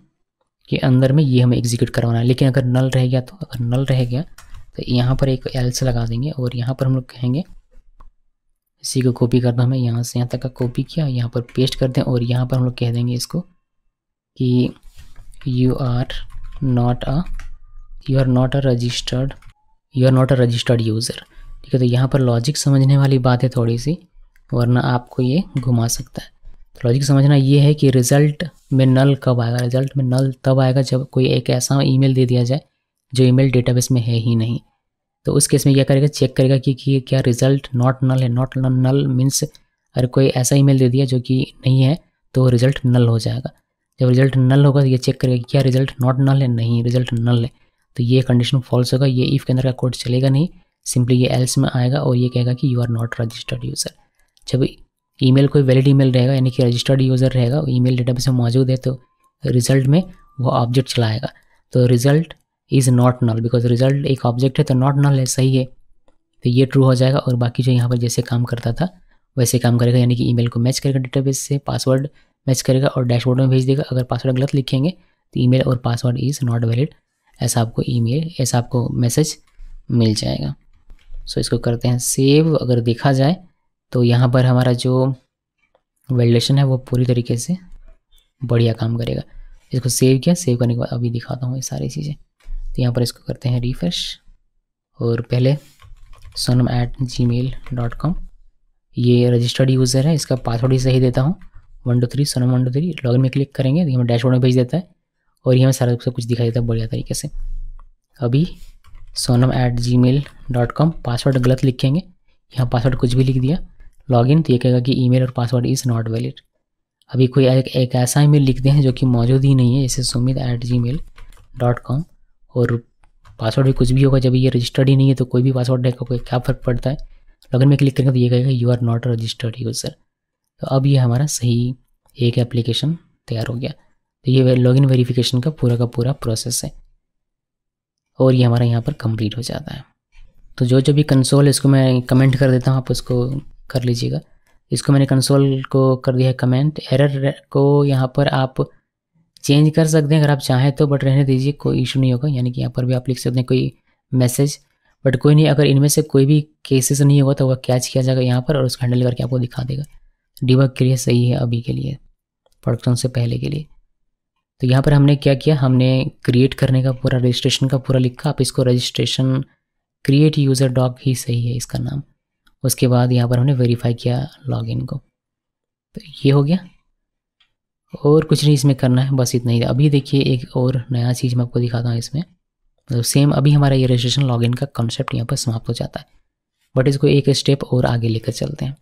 के अंदर में ये हमें एग्जीक्यूट करवाना है। लेकिन अगर नल रह गया, तो अगर नल रह गया तो यहाँ पर एक एल्स लगा देंगे और यहाँ पर हम लोग कहेंगे, इसी को कॉपी करना, हमें यहाँ से यहाँ तक का कॉपी किया, यहाँ पर पेस्ट करते हैं और यहाँ पर हम लोग कह देंगे इसको कि you are not a registered user. ठीक है, तो यहाँ पर लॉजिक समझने वाली बात है थोड़ी सी, वरना आपको ये घुमा सकता है। तो लॉजिक समझना ये है कि रिज़ल्ट में नल कब आएगा। रिज़ल्ट में नल तब आएगा जब कोई एक ऐसा ईमेल दे दिया जाए जो ईमेल डेटाबेस में है ही नहीं। तो उस केस में क्या करेगा, चेक करेगा कि क्या रिज़ल्ट नॉट नल है। नॉट नल मीन्स अगर कोई ऐसा ईमेल दे दिया जो कि नहीं है तो रिज़ल्ट नल हो जाएगा। जब रिज़ल्ट नल होगा तो ये चेक करेगा कि क्या रिज़ल्ट नॉट नल है, नहीं रिज़ल्ट नल है, तो ये कंडीशन फॉल्स होगा, ये इफ़ के अंदर का कोड चलेगा नहीं, सिंपली ये एल्स में आएगा और ये कहेगा कि you are not registered user. जब ईमेल कोई वैलिड ईमेल रहेगा यानी कि रजिस्टर्ड यूज़र रहेगा, ईमेल डेटाबेस में मौजूद है, तो रिजल्ट में वो ऑब्जेक्ट चलाएगा। तो result is not null, because result एक ऑब्जेक्ट है तो नॉट नल है, सही है, तो ये ट्रू हो जाएगा। और बाकी जो यहाँ पर जैसे काम करता था वैसे काम करेगा, यानी कि ईमेल को मैच करेगा डेटाबेस से, पासवर्ड मैच करेगा और डैशबोर्ड में भेज देगा। अगर पासवर्ड गलत लिखेंगे तो ईमेल और पासवर्ड इज़ नॉट वैलिड, ऐसा आपको मैसेज मिल जाएगा। सो इसको करते हैं सेव। अगर देखा जाए तो यहाँ पर हमारा जो वैलिडेशन है वो पूरी तरीके से बढ़िया काम करेगा। इसको सेव किया, सेव करने के बाद अभी दिखाता हूँ ये सारी चीज़ें। तो यहाँ पर इसको करते हैं रिफ्रेश और पहले sonam@gmail.com, ये रजिस्टर्ड यूज़र है, इसका पासवर्ड ही सही देता हूँ 123 sonam 123। लॉगिन में क्लिक करेंगे तो ये हमें डैशबोर्ड में भेज देता है और ये हमें सारा सब कुछ दिखाई देता है बढ़िया तरीके से। अभी sonam@gmail.com, पासवर्ड गलत लिखेंगे, यहाँ पासवर्ड कुछ भी लिख दिया, लॉगिन, तो ये कहेगा कि ईमेल और पासवर्ड इज़ नॉट वैलिड। अभी कोई एक ऐसा ईमेल लिखते हैं जो कि मौजूद ही नहीं है, जैसे sumit@gmail.com, और पासवर्ड भी कुछ भी होगा, जब ये रजिस्टर्ड ही नहीं है तो कोई भी पासवर्ड रहेगा, कोई क्या फ़र्क पड़ता है। लॉगिन में क्लिक करेंगे तो ये कहेगा you are not registered user. तो अब ये हमारा सही एक एप्लीकेशन तैयार हो गया। तो ये लॉगिन वेरिफिकेशन का पूरा प्रोसेस है और ये हमारा यहाँ पर कंप्लीट हो जाता है। तो जो भी कंसोल है इसको मैं कमेंट कर देता हूँ, आप उसको कर लीजिएगा। इसको मैंने कंसोल को कर दिया है कमेंट। एरर को यहाँ पर आप चेंज कर सकते हैं अगर आप चाहें तो, बट रहने दीजिए, कोई इशू नहीं होगा। यानी कि यहाँ पर भी आप लिख सकते हैं कोई मैसेज, बट कोई नहीं, अगर इनमें से कोई भी केसेस नहीं होगा तो वह कैच किया जाएगा यहाँ पर और उसको हैंडल करके आपको दिखा देगा। डिबग के लिए सही है अभी के लिए, प्रोडक्शन से पहले के लिए। तो यहाँ पर हमने क्या किया, हमने क्रिएट करने का पूरा रजिस्ट्रेशन का पूरा लिखा। आप इसको रजिस्ट्रेशन क्रिएट यूज़र डॉक ही सही है इसका नाम। उसके बाद यहाँ पर हमने वेरीफाई किया लॉगिन को, तो ये हो गया और कुछ नहीं इसमें करना है, बस इतना ही। अभी देखिए एक और नया चीज़ मैं आपको दिखाता हूँ इसमें। मतलब सेम अभी हमारा ये रजिस्ट्रेशन लॉगिन का कॉन्सेप्ट यहाँ पर समाप्त हो जाता है, बट इसको एक स्टेप और आगे लेकर चलते हैं।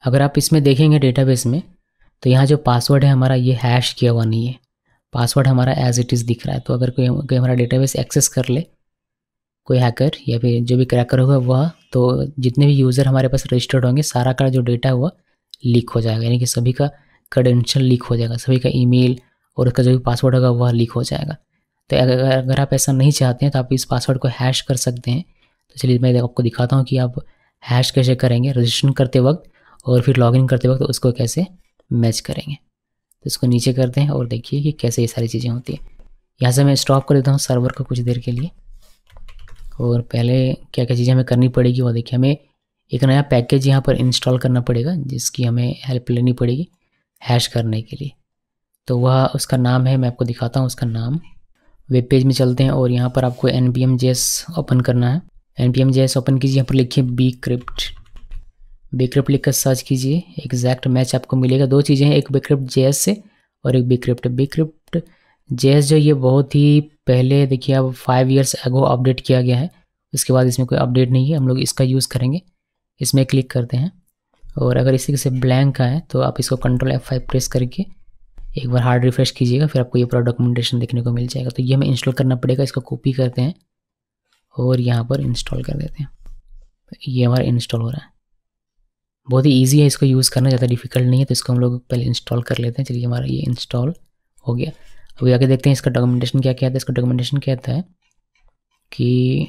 अगर आप इसमें देखेंगे डेटाबेस में तो यहाँ जो पासवर्ड है हमारा ये हैश किया हुआ नहीं है, पासवर्ड हमारा एज इट इज़ दिख रहा है। तो अगर कोई हमारा डेटाबेस एक्सेस कर ले, कोई हैकर या फिर जो भी क्रैकर होगा वह, तो जितने भी यूज़र हमारे पास रजिस्टर्ड होंगे सारा का जो डेटा है वह लीक हो जाएगा, यानी कि सभी का क्रेडेंशियल लीक हो जाएगा, सभी का ईमेल और उसका जो भी पासवर्ड होगा वह लीक हो जाएगा। तो अगर आप ऐसा नहीं चाहते हैं तो आप इस पासवर्ड को हैश कर सकते हैं। तो चलिए मैं आपको दिखाता हूँ कि आप हैश कैसे करेंगे रजिस्ट्रेशन करते वक्त और फिर लॉगिन करते वक्त उसको कैसे मैच करेंगे। तो इसको नीचे करते हैं और देखिए कि कैसे ये सारी चीज़ें होती है। यहाँ से मैं स्टॉप कर देता हूँ सर्वर को कुछ देर के लिए। और पहले क्या क्या चीज़ें हमें करनी पड़ेगी वो देखिए, हमें एक नया पैकेज यहाँ पर इंस्टॉल करना पड़ेगा जिसकी हमें हेल्प लेनी पड़ेगी हैश करने के लिए। तो वह उसका नाम है, मैं आपको दिखाता हूँ उसका नाम। वेब पेज में चलते हैं और यहाँ पर आपको npm.js ओपन करना है। npm.js ओपन कीजिए, यहाँ पर लिखिए bcrypt लिख कर सर्च कीजिए, एग्जैक्ट मैच आपको मिलेगा। दो चीज़ें हैं, एक bcrypt.js से और एक bcrypt.js जो ये बहुत ही पहले देखिए अब 5 years अगो अपडेट किया गया है, उसके बाद इसमें कोई अपडेट नहीं है। हम लोग इसका यूज़ करेंगे। इसमें क्लिक करते हैं और अगर इसी से ब्लैंक का है तो आप इसको Ctrl F5 प्रेस करके एक बार हार्ड रिफ्रेश कीजिएगा, फिर आपको ये पूरा डॉक्यूमेंटेशन देखने को मिल जाएगा। तो ये हमें इंस्टॉल करना पड़ेगा, इसको कॉपी करते हैं और यहाँ पर इंस्टॉल कर देते हैं। ये हमारा इंस्टॉल हो रहा है, बहुत ही ईजी है इसको यूज़ करना, ज़्यादा डिफिकल्ट नहीं है। तो इसको हम लोग पहले इंस्टॉल कर लेते हैं। चलिए हमारा ये इंस्टॉल हो गया। अभी आगे देखते हैं इसका डॉक्यूमेंटेशन क्या कहता है। इसका डॉक्यूमेंटेशन कहता है कि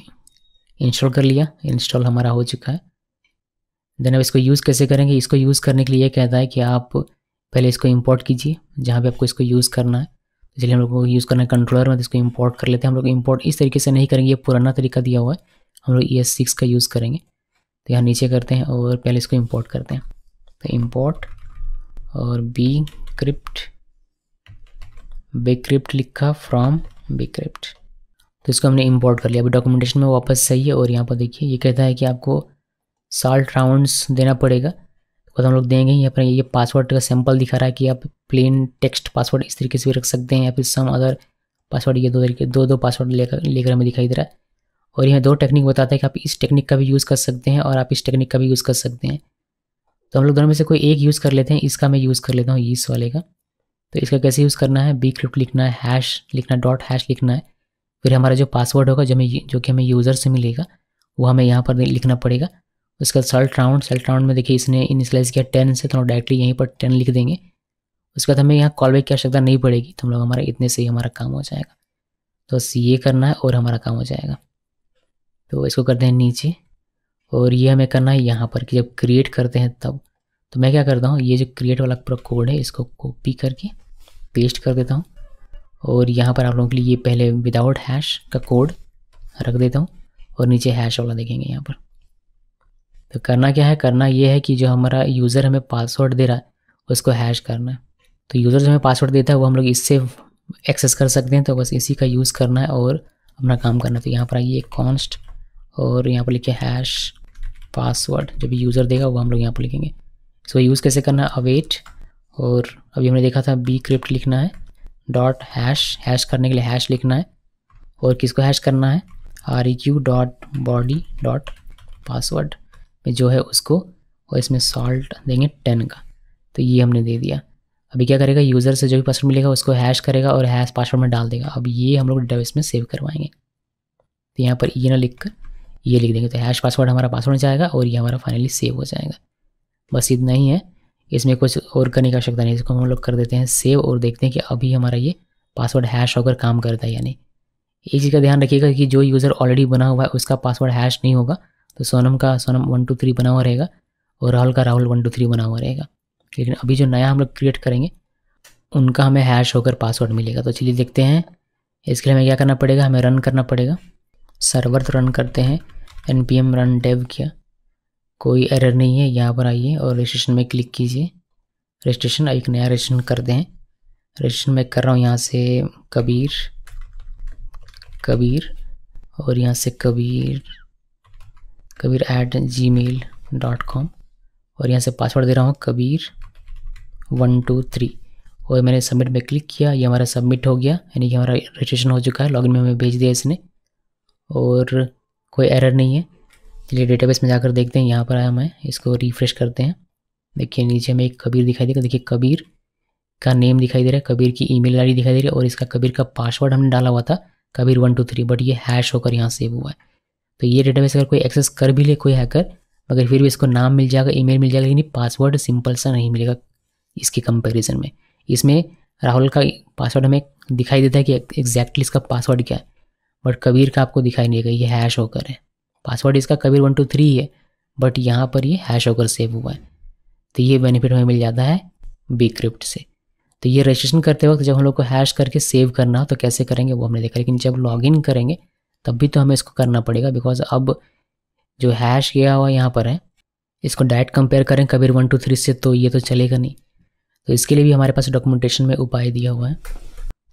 इंस्टॉल कर लिया, इंस्टॉल हमारा हो चुका है। देन अब इसको यूज़ कैसे करेंगे, इसको यूज़ करने के लिए ये कहता है कि आप पहले इसको इंपोर्ट कीजिए जहाँ पे आपको इसको यूज़ करना है। तो चलिए हम लोग को यूज़ करना है कंट्रोलर में, तो इसको इंपोर्ट कर लेते हैं। हम लोग इंपोर्ट इस तरीके से नहीं करेंगे, ये पुराना तरीका दिया हुआ है, हम लोग ES6 का यूज़ करेंगे। तो यहाँ नीचे करते हैं और पहले इसको इंपोर्ट करते हैं। तो इंपोर्ट और bcrypt लिखा फ्रॉम bcrypt, तो इसको हमने इंपोर्ट कर लिया। अभी डॉक्यूमेंटेशन में वापस सही है और यहाँ पर देखिए ये कहता है कि आपको साल्ट राउंड्स देना पड़ेगा, तो हम लोग देंगे। यहाँ पर ये पासवर्ड का सैंपल दिखा रहा है कि आप प्लेन टेक्स्ट पासवर्ड इस तरीके से भी रख सकते हैं या फिर सम अदर पासवर्ड, ये दो पासवर्ड लेकर हमें दिखाई दे रहा है। और यहाँ 2 टेक्निक बताता है कि आप इस टेक्निक का भी यूज़ कर सकते हैं और आप इस टेक्निक का भी यूज़ कर सकते हैं। तो हम लोग दोनों में से कोई एक यूज़ कर लेते हैं। इसका मैं यूज़ कर लेता हूँ, इस वाले का। तो इसका कैसे यूज़ करना है, bcrypt लिखना है, हैश लिखना है, .hash लिखना है, फिर हमारा जो पासवर्ड होगा जो कि हमें यूज़र से मिलेगा वो हमें यहाँ पर लिखना पड़ेगा। उसका सेलेक्ट राउंड में देखिए इसने इनिशियलाइज किया 10 से, तो हम डायरेक्टली यहीं पर 10 लिख देंगे। उसके बाद हमें यहाँ कॉल बैक की आवश्यकता नहीं पड़ेगी, तो हम लोग हमारा इतने से ही हमारा काम हो जाएगा। तो बस ये करना है और हमारा काम हो जाएगा। तो इसको करते हैं नीचे, और ये हमें करना है यहाँ पर कि जब क्रिएट करते हैं तब। तो मैं क्या करता हूँ, ये जो क्रिएट वाला पूरा कोड है इसको कॉपी करके पेस्ट कर देता हूँ, और यहाँ पर आप लोगों के लिए ये पहले विदाउट हैश का कोड रख देता हूँ, और नीचे हैश वाला देखेंगे यहाँ पर। तो करना क्या है, करना ये है कि जो हमारा यूज़र हमें पासवर्ड दे रहा है उसको हैश करना है। तो यूज़र जो हमें पासवर्ड देता है वो हम लोग इससे एक्सेस कर सकते हैं, तो बस इसी का यूज़ करना है और अपना काम करना है। तो यहाँ पर आइए कॉन्स्ट, और यहाँ पर लिखिए हैश पासवर्ड, जो भी यूज़र देगा वो हम लोग यहाँ पर लिखेंगे। इसको यूज़ कैसे करना है, अवेट, और अभी हमने देखा था bcrypt लिखना है, डॉट हैश करने के लिए हैश लिखना है, और किसको हैश करना है, req.body.password में जो है उसको, और इसमें सॉल्ट देंगे 10 का। तो ये हमने दे दिया। अभी क्या करेगा, यूज़र से जो भी पासवर्ड मिलेगा उसको हैश करेगा और हैश पासवर्ड में डाल देगा। अब ये हम लोग डेटाबेस में सेव करवाएंगे। तो यहाँ पर ये ना लिख कर ये लिख देंगे, तो हैश पासवर्ड हमारा पासवर्ड में जाएगा और ये हमारा फाइनली सेव हो जाएगा। बस इतना ही है, इसमें कुछ और करने की आवश्यकता नहीं। इसको हम लोग कर देते हैं सेव, और देखते हैं कि अभी हमारा ये पासवर्ड हैश होकर काम करता है या नहीं। एक चीज़ का ध्यान रखिएगा कि जो यूज़र ऑलरेडी बना हुआ है उसका पासवर्ड हैश नहीं होगा। तो सोनम का सोनम 123 बना हुआ रहेगा, और राहुल का राहुल 123 बना हुआ रहेगा। लेकिन अभी जो नया हम लोग क्रिएट करेंगे उनका हमें हैश होकर पासवर्ड मिलेगा। तो चलिए देखते हैं। इसके लिए हमें क्या करना पड़ेगा, हमें रन करना पड़ेगा। सर्वर तो रन करते हैं, npm रन dev किया, कोई एरर नहीं है। यहाँ पर आइए और रजिस्ट्रेशन में क्लिक कीजिए। रजिस्ट्रेशन, एक नया रजिस्ट्रेशन करते हैं। रजिस्ट्रेशन में कर रहा हूँ यहाँ से कबीर, और यहाँ से कबीर @gmail.com, और यहाँ से पासवर्ड दे रहा हूँ कबीर 123, और मैंने सबमिट में क्लिक किया। ये हमारा सबमिट हो गया, यानी कि हमारा रजिस्ट्रेशन हो चुका है। लॉगिन में हमें भेज दिया इसने, और कोई एरर नहीं है। चलिए डेटाबेस में जाकर देखते हैं। यहाँ पर आया मैं, इसको रिफ्रेश करते हैं। देखिए नीचे में एक कबीर दिखाई देगा, देखिए कबीर का नेम दिखाई दे रहा है, कबीर की ईमेल आईडी दिखाई दे रही है, और इसका कबीर का पासवर्ड हमने डाला हुआ था कबीर 123, बट ये हैश होकर यहाँ सेव हुआ है। तो ये डेटाबेस अगर कोई एक्सेस कर भी ले कोई हैकर, मगर फिर भी इसको नाम मिल जाएगा, ईमेल मिल जाएगा, लेकिन पासवर्ड सिंपल सा नहीं मिलेगा इसके कंपैरिजन में। इसमें राहुल का पासवर्ड हमें दिखाई देता है कि एग्जैक्टली इसका पासवर्ड क्या है, बट कबीर का आपको दिखाई नहीं देगा, ये हैश होकर है। पासवर्ड इसका कबीर 123 है, बट यहाँ पर ये हैश होकर सेव हुआ है। तो ये बेनिफिट हमें मिल जाता है bcrypt से। तो ये रजिस्ट्रेशन करते वक्त जब हम लोग को हैश करके सेव करना हो तो कैसे करेंगे वो हमने देखा, लेकिन जब लॉगिन करेंगे तब भी तो हमें इसको करना पड़ेगा, बिकॉज अब जो हैश किया हुआ यहाँ पर है इसको डायरेक्ट कंपेयर करें कबीर 123 से तो ये तो चलेगा नहीं। तो इसके लिए भी हमारे पास डॉक्यूमेंटेशन में उपाय दिया हुआ है,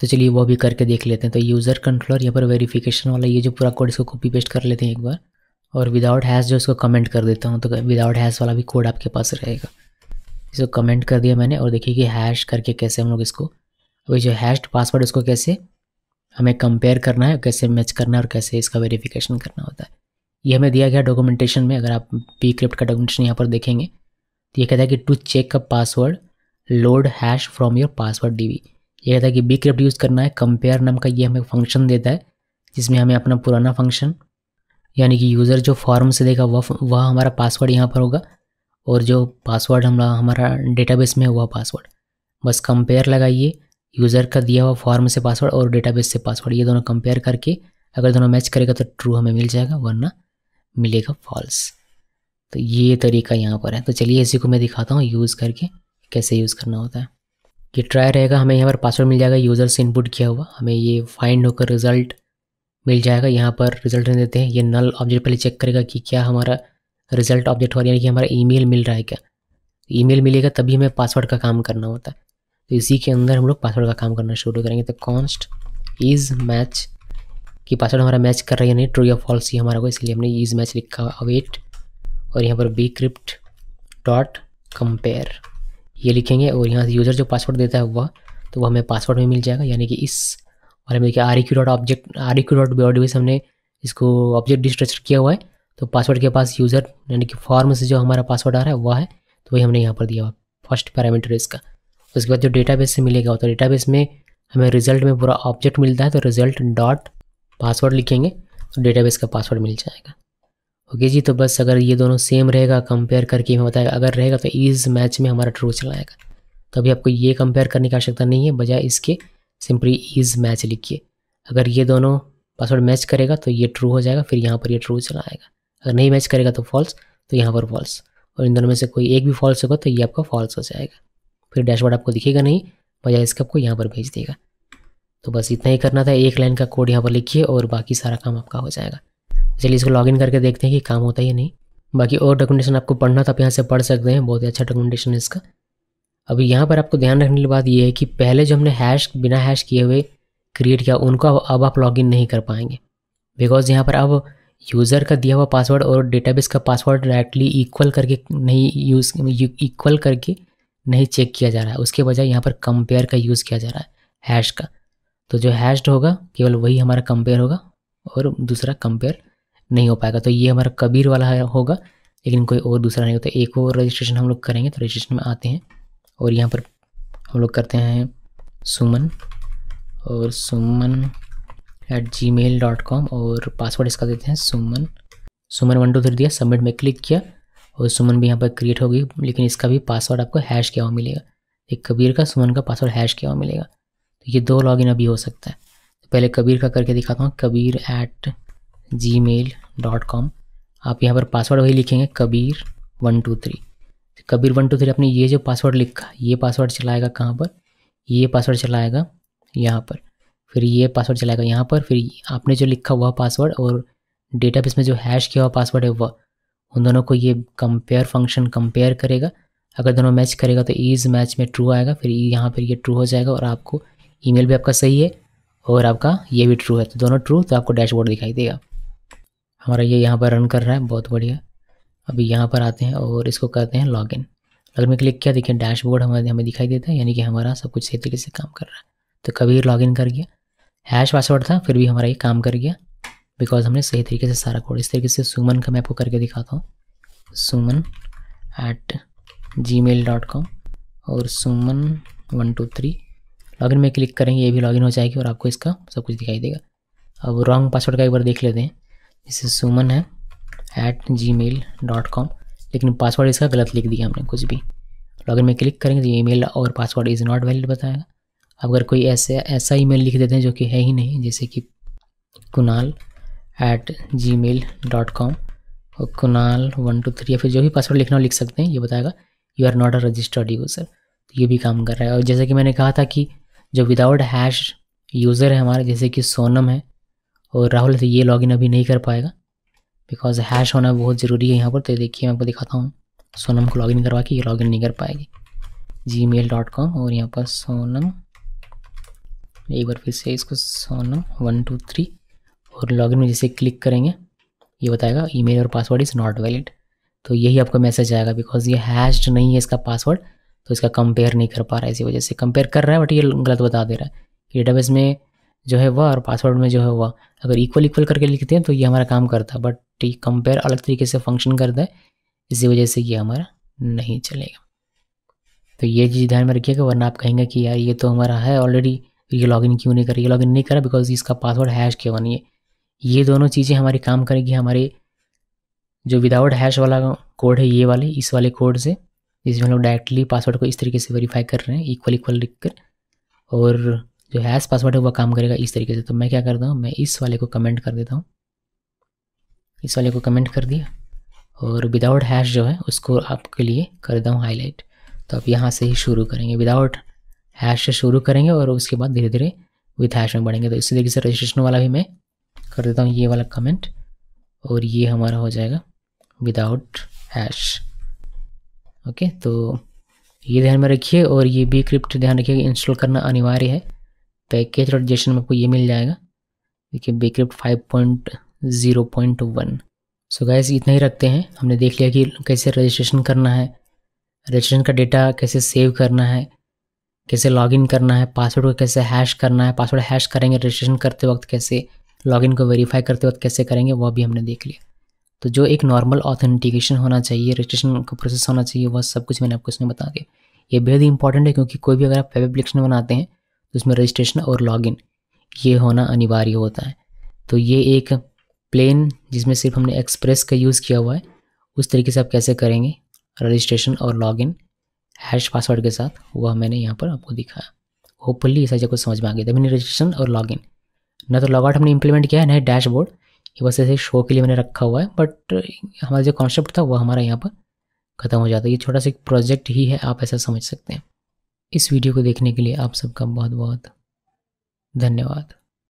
तो चलिए वो भी करके देख लेते हैं। तो यूज़र कंट्रोलर यहाँ पर वेरिफिकेशन वाला ये जो पूरा कोड इसको कॉपी पेस्ट कर लेते हैं एक बार, और विदाउट हैश जो इसको कमेंट कर देता हूँ। तो विदाउट हैश वाला भी कोड आपके पास रहेगा। इसको कमेंट कर दिया मैंने, और देखिए कि हैश करके कैसे हम लोग इसको, अभी जो हैश्ड पासवर्ड इसको कैसे हमें कंपेयर करना है, कैसे मैच करना है, और कैसे इसका वेरिफिकेशन करना होता है ये हमें दिया गया डॉक्यूमेंटेशन में। अगर आप bcrypt का डॉक्यूमेंटेशन यहाँ पर देखेंगे तो ये कहता है कि to check a password load hash from your password DB। ये कहता है कि bcrypt यूज़ करना है। कंपेयर नाम का ये हमें फंक्शन देता है, जिसमें हमें अपना पुराना फंक्शन, यानी कि यूज़र जो फॉर्म से देगा वह हमारा पासवर्ड यहाँ पर होगा, और जो पासवर्ड हमारा डेटाबेस में हुआ पासवर्ड, बस कंपेयर लगाइए यूज़र का दिया हुआ फॉर्म से पासवर्ड और डेटाबेस से पासवर्ड, ये दोनों कंपेयर करके अगर दोनों मैच करेगा तो ट्रू हमें मिल जाएगा, वरना मिलेगा फॉल्स। तो ये तरीका यहाँ पर है। तो चलिए इसी को मैं दिखाता हूँ यूज़ करके कैसे यूज़ करना होता है। ये ट्राई रहेगा, हमें यहाँ पर पासवर्ड मिल जाएगा यूज़र से इनपुट किया हुआ, हमें ये फाइंड होकर रिजल्ट मिल जाएगा। यहाँ पर रिजल्ट नहीं देते हैं, ये नल ऑब्जेक्ट पहले चेक करेगा कि क्या हमारा रिजल्ट ऑब्जेक्ट हो रहा है, यानी कि हमारा ईमेल मिल रहा है क्या। ईमेल मिलेगा तभी हमें पासवर्ड का काम करना होता है। तो इसी के अंदर हम लोग पासवर्ड का काम करना शुरू करेंगे। तो कॉन्स्ट इज़ मैच कि पासवर्ड हमारा मैच कर रहा है नहीं, ट्रू या फॉल्स ही हमारा को, इसलिए हमने इज़ मैच लिखा हुआ अवेट, और यहाँ पर bcrypt.compare ये लिखेंगे, और यहाँ से यूज़र जो पासवर्ड देता है वह, तो वह हमें पासवर्ड में मिल जाएगा। यानी कि इस और हमें देखिए req.body से हमने इसको ऑब्जेक्ट डिस्ट्रक्चर किया हुआ है, तो पासवर्ड के पास यूज़र यानी कि फॉर्म से जो हमारा पासवर्ड आ रहा है वह है, तो वही हमने यहाँ पर दिया हुआ फर्स्ट पैरामीटर इसका। उसके बाद जो डेटाबेस से मिलेगा, तो डेटाबेस में हमें रिजल्ट में पूरा ऑब्जेक्ट मिलता है, तो रिजल्ट डॉट पासवर्ड लिखेंगे तो डेटाबेस का पासवर्ड मिल जाएगा। ओके जी, तो बस अगर ये दोनों सेम रहेगा कंपेयर करके हमें बताएगा, अगर रहेगा तो इस मैच में हमारा ट्रू चला आएगा। तो अभी आपको ये कंपेयर करने की आवश्यकता नहीं है, बजाय इसके सिंपली इज मैच लिखिए। अगर ये दोनों पासवर्ड मैच करेगा तो ये ट्रू हो जाएगा, फिर यहाँ पर ये ट्रू चला आएगा। अगर नहीं मैच करेगा तो फॉल्स, तो यहाँ पर फॉल्स, और इन दोनों में से कोई एक भी फॉल्स होगा तो ये आपका फॉल्स हो जाएगा। फिर डैशबोर्ड आपको दिखेगा नहीं, बजाय इसके आपको यहाँ पर भेज देगा। तो बस इतना ही करना था, एक लाइन का कोड यहाँ पर लिखिए और बाकी सारा काम आपका हो जाएगा। चलिए इसको लॉगिन करके देखते हैं कि काम होता है या नहीं। बाकी और डॉक्यूमेंटेशन आपको पढ़ना था, आप यहाँ से पढ़ सकते हैं, बहुत ही अच्छा डॉक्यूमेंटेशन है इसका। अभी यहाँ पर आपको ध्यान रखने की बात यह है कि पहले जो हमने हैश बिना हैश किए हुए क्रिएट किया, उनको अब आप लॉगिन नहीं कर पाएंगे, बिकॉज यहाँ पर अब यूज़र का दिया हुआ पासवर्ड और डेटाबेस का पासवर्ड डायरेक्टली इक्वल करके नहीं चेक किया जा रहा है। उसके बजाय यहाँ पर कंपेयर का यूज़ किया जा रहा है, हैश का। तो जो हैश्ड होगा केवल वही हमारा कंपेयर होगा और दूसरा कंपेयर नहीं हो पाएगा। तो ये हमारा कबीर वाला होगा, लेकिन कोई और दूसरा नहीं होता। एक और रजिस्ट्रेशन हम लोग करेंगे, तो रजिस्ट्रेशन में आते हैं और यहाँ पर हम लोग करते हैं सुमन और suman@gmail.com और पासवर्ड इसका देते हैं सुमन 123 दिया, सबमिट में क्लिक किया और सुमन भी यहाँ पर क्रिएट हो गई, लेकिन इसका भी पासवर्ड आपको हैश किया हुआ मिलेगा। एक कबीर का, सुमन का पासवर्ड हैश किया हुआ मिलेगा। तो ये 2 लॉगिन अभी हो सकता है। तो पहले कबीर का करके दिखाता हूँ, kabir@gmail.com। आप यहाँ पर पासवर्ड वही लिखेंगे, कबीर 123। कबीर 123 अपने ये जो पासवर्ड लिखा, ये पासवर्ड चलाएगा कहाँ पर, ये पासवर्ड चलाएगा यहाँ पर, फिर ये पासवर्ड चलाएगा यहाँ पर, फिर आपने जो लिखा वह पासवर्ड और डेटाबेस में जो हैश किया हुआ पासवर्ड है वह, उन दोनों को ये कंपेयर फंक्शन कंपेयर करेगा। अगर दोनों मैच करेगा तो इस मैच में ट्रू आएगा, फिर यहाँ पर ये ट्रू हो जाएगा और आपको ईमेल भी आपका सही है और आपका ये भी ट्रू है, तो दोनों ट्रू, तो आपको डैशबोर्ड दिखाई देगा। हमारा ये यहाँ पर रन कर रहा है, बहुत बढ़िया। अभी यहाँ पर आते हैं और इसको करते हैं लॉगिन। लॉगिन में क्लिक किया, देखिए डैशबोर्ड हमें दिखाई देता है, यानी कि हमारा सब कुछ सही तरीके से काम कर रहा है। तो कबीर लॉगिन कर गया, हैश पासवर्ड था फिर भी हमारा ये काम कर गया, बिकॉज हमने सही तरीके से सारा कोड इस तरीके से। सुमन का मैं आपको करके दिखाता हूँ, suman@gmail.com और सुमन 123 लॉगिन में क्लिक करेंगे, ये भी लॉगिन हो जाएगी और आपको इसका सब कुछ दिखाई देगा। अब रॉन्ग पासवर्ड का एक बार देख लेते हैं, जैसे सुमन है @gmail.com, लेकिन पासवर्ड इसका गलत लिख दिया हमने कुछ भी। लॉगिन में क्लिक करेंगे तो ये ईमेल और पासवर्ड इज़ नॉट वैलिड बताएगा। अगर कोई ऐसा ईमेल लिख देते हैं जो कि है ही नहीं, जैसे कि kunal@gmail.com और kunal123 या फिर जो भी पासवर्ड लिखना हो लिख सकते हैं, ये बताएगा you are not a registered user. तो ये भी काम कर रहा है। और जैसे कि मैंने कहा था कि जो विदाउट हैश यूज़र है हमारे, जैसे कि सोनम है और राहुल है, तो ये लॉगिन अभी नहीं कर पाएगा, बिकॉज हैश होना बहुत ज़रूरी है यहाँ पर। तो देखिए मैं आपको दिखाता हूँ, सोनम को लॉगिन करवा के ये लॉगिन नहीं कर पाएगी। gmail.com और यहाँ पर सोनम, एक बार फिर से इसको सोनम 123 और लॉगिन में जैसे क्लिक करेंगे ये बताएगा ईमेल और पासवर्ड इज़ नॉट वैलिड। तो यही आपको मैसेज आएगा, बिकॉज ये हैश्ड नहीं है इसका पासवर्ड, तो इसका कंपेयर नहीं कर पा रहा है। इसी वजह से कंपेयर कर रहा है बट ये गलत बता दे रहा है कि डेटाबेस में जो है वह और पासवर्ड में जो है वह, अगर इक्वल करके लिखते हैं तो ये हमारा काम करता है, बट ये कंपेयर अलग तरीके से फंक्शन करता है, इसी वजह से ये हमारा नहीं चलेगा। तो ये चीज़ ध्यान में रखिएगा, वरना आप कहेंगे कि यार ये तो हमारा है ऑलरेडी, ये लॉगिन क्यों नहीं कर रही। ये लॉगिन नहीं करा बिकॉज इसका पासवर्ड हैश क्यों बनी है। ये दोनों चीज़ें हमारी काम करेगी हमारे जो विदाउट हैश वाला कोड है, ये वाले इस वाले कोड से, जिसमें हम लोग डायरेक्टली पासवर्ड को इस तरीके से वेरीफाई कर रहे हैं इक्वल लिख कर, और जो हैश पासवर्ड है वह काम करेगा इस तरीके से। तो मैं क्या करता हूँ, मैं इस वाले को कमेंट कर देता हूँ, इस वाले को कमेंट कर दिया और विदाउट हैश जो है उसको आपके लिए कर देता हूँ हाईलाइट। तो आप यहाँ से ही शुरू करेंगे, विदाउट हैश से शुरू करेंगे और उसके बाद धीरे धीरे विथ हैश में बढ़ेंगे। तो इसी तरीके से रजिस्ट्रेशन वाला भी मैं कर देता हूँ ये वाला कमेंट, और ये हमारा हो जाएगा विदाउट हैश। ओके, तो ये ध्यान में रखिए। और ये bcrypt ध्यान रखिए कि इंस्टॉल करना अनिवार्य है। पैकेज और रजिस्ट्रेशन में आपको ये मिल जाएगा, देखिए bcrypt 5.0.1। सो गाइस इतना ही रखते हैं। हमने देख लिया कि कैसे रजिस्ट्रेशन करना है, रजिस्ट्रेशन का डेटा कैसे सेव करना है, कैसे लॉगिन करना है, पासवर्ड को कैसे हैश करना है, पासवर्ड हैश करेंगे रजिस्ट्रेशन करते वक्त कैसे, लॉगिन को वेरीफाई करते वक्त कैसे करेंगे, वह भी हमने देख लिया। तो जो एक नॉर्मल ऑथेंटिकेशन होना चाहिए, रजिस्ट्रेशन का प्रोसेस होना चाहिए, वह सब कुछ मैंने आपको इसमें बता दिया। ये बेहद ही इंपॉर्टेंट है, क्योंकि कोई भी अगर आप वेब एप्लीकेशन बनाते हैं तो उसमें रजिस्ट्रेशन और लॉगिन ये होना अनिवार्य होता है। तो ये एक प्लेन जिसमें सिर्फ हमने एक्सप्रेस का यूज़ किया हुआ है उस तरीके से आप कैसे करेंगे रजिस्ट्रेशन और लॉगिन हैश पासवर्ड के साथ, वह मैंने यहाँ पर आपको दिखाया। होपफुली ये सारी चीज़ समझ में आ गई। तभी मैंने रजिस्ट्रेशन और लॉगिन, ना तो लॉगआउट हमने इंप्लीमेंट किया है, ना डैशबोर्ड, ये बस ऐसे शो के लिए मैंने रखा हुआ है। बट हमारा जो कॉन्सेप्ट था वो हमारा यहाँ पर ख़त्म हो जाता है। ये छोटा सा एक प्रोजेक्ट ही है, आप ऐसा समझ सकते हैं। इस वीडियो को देखने के लिए आप सबका बहुत बहुत धन्यवाद।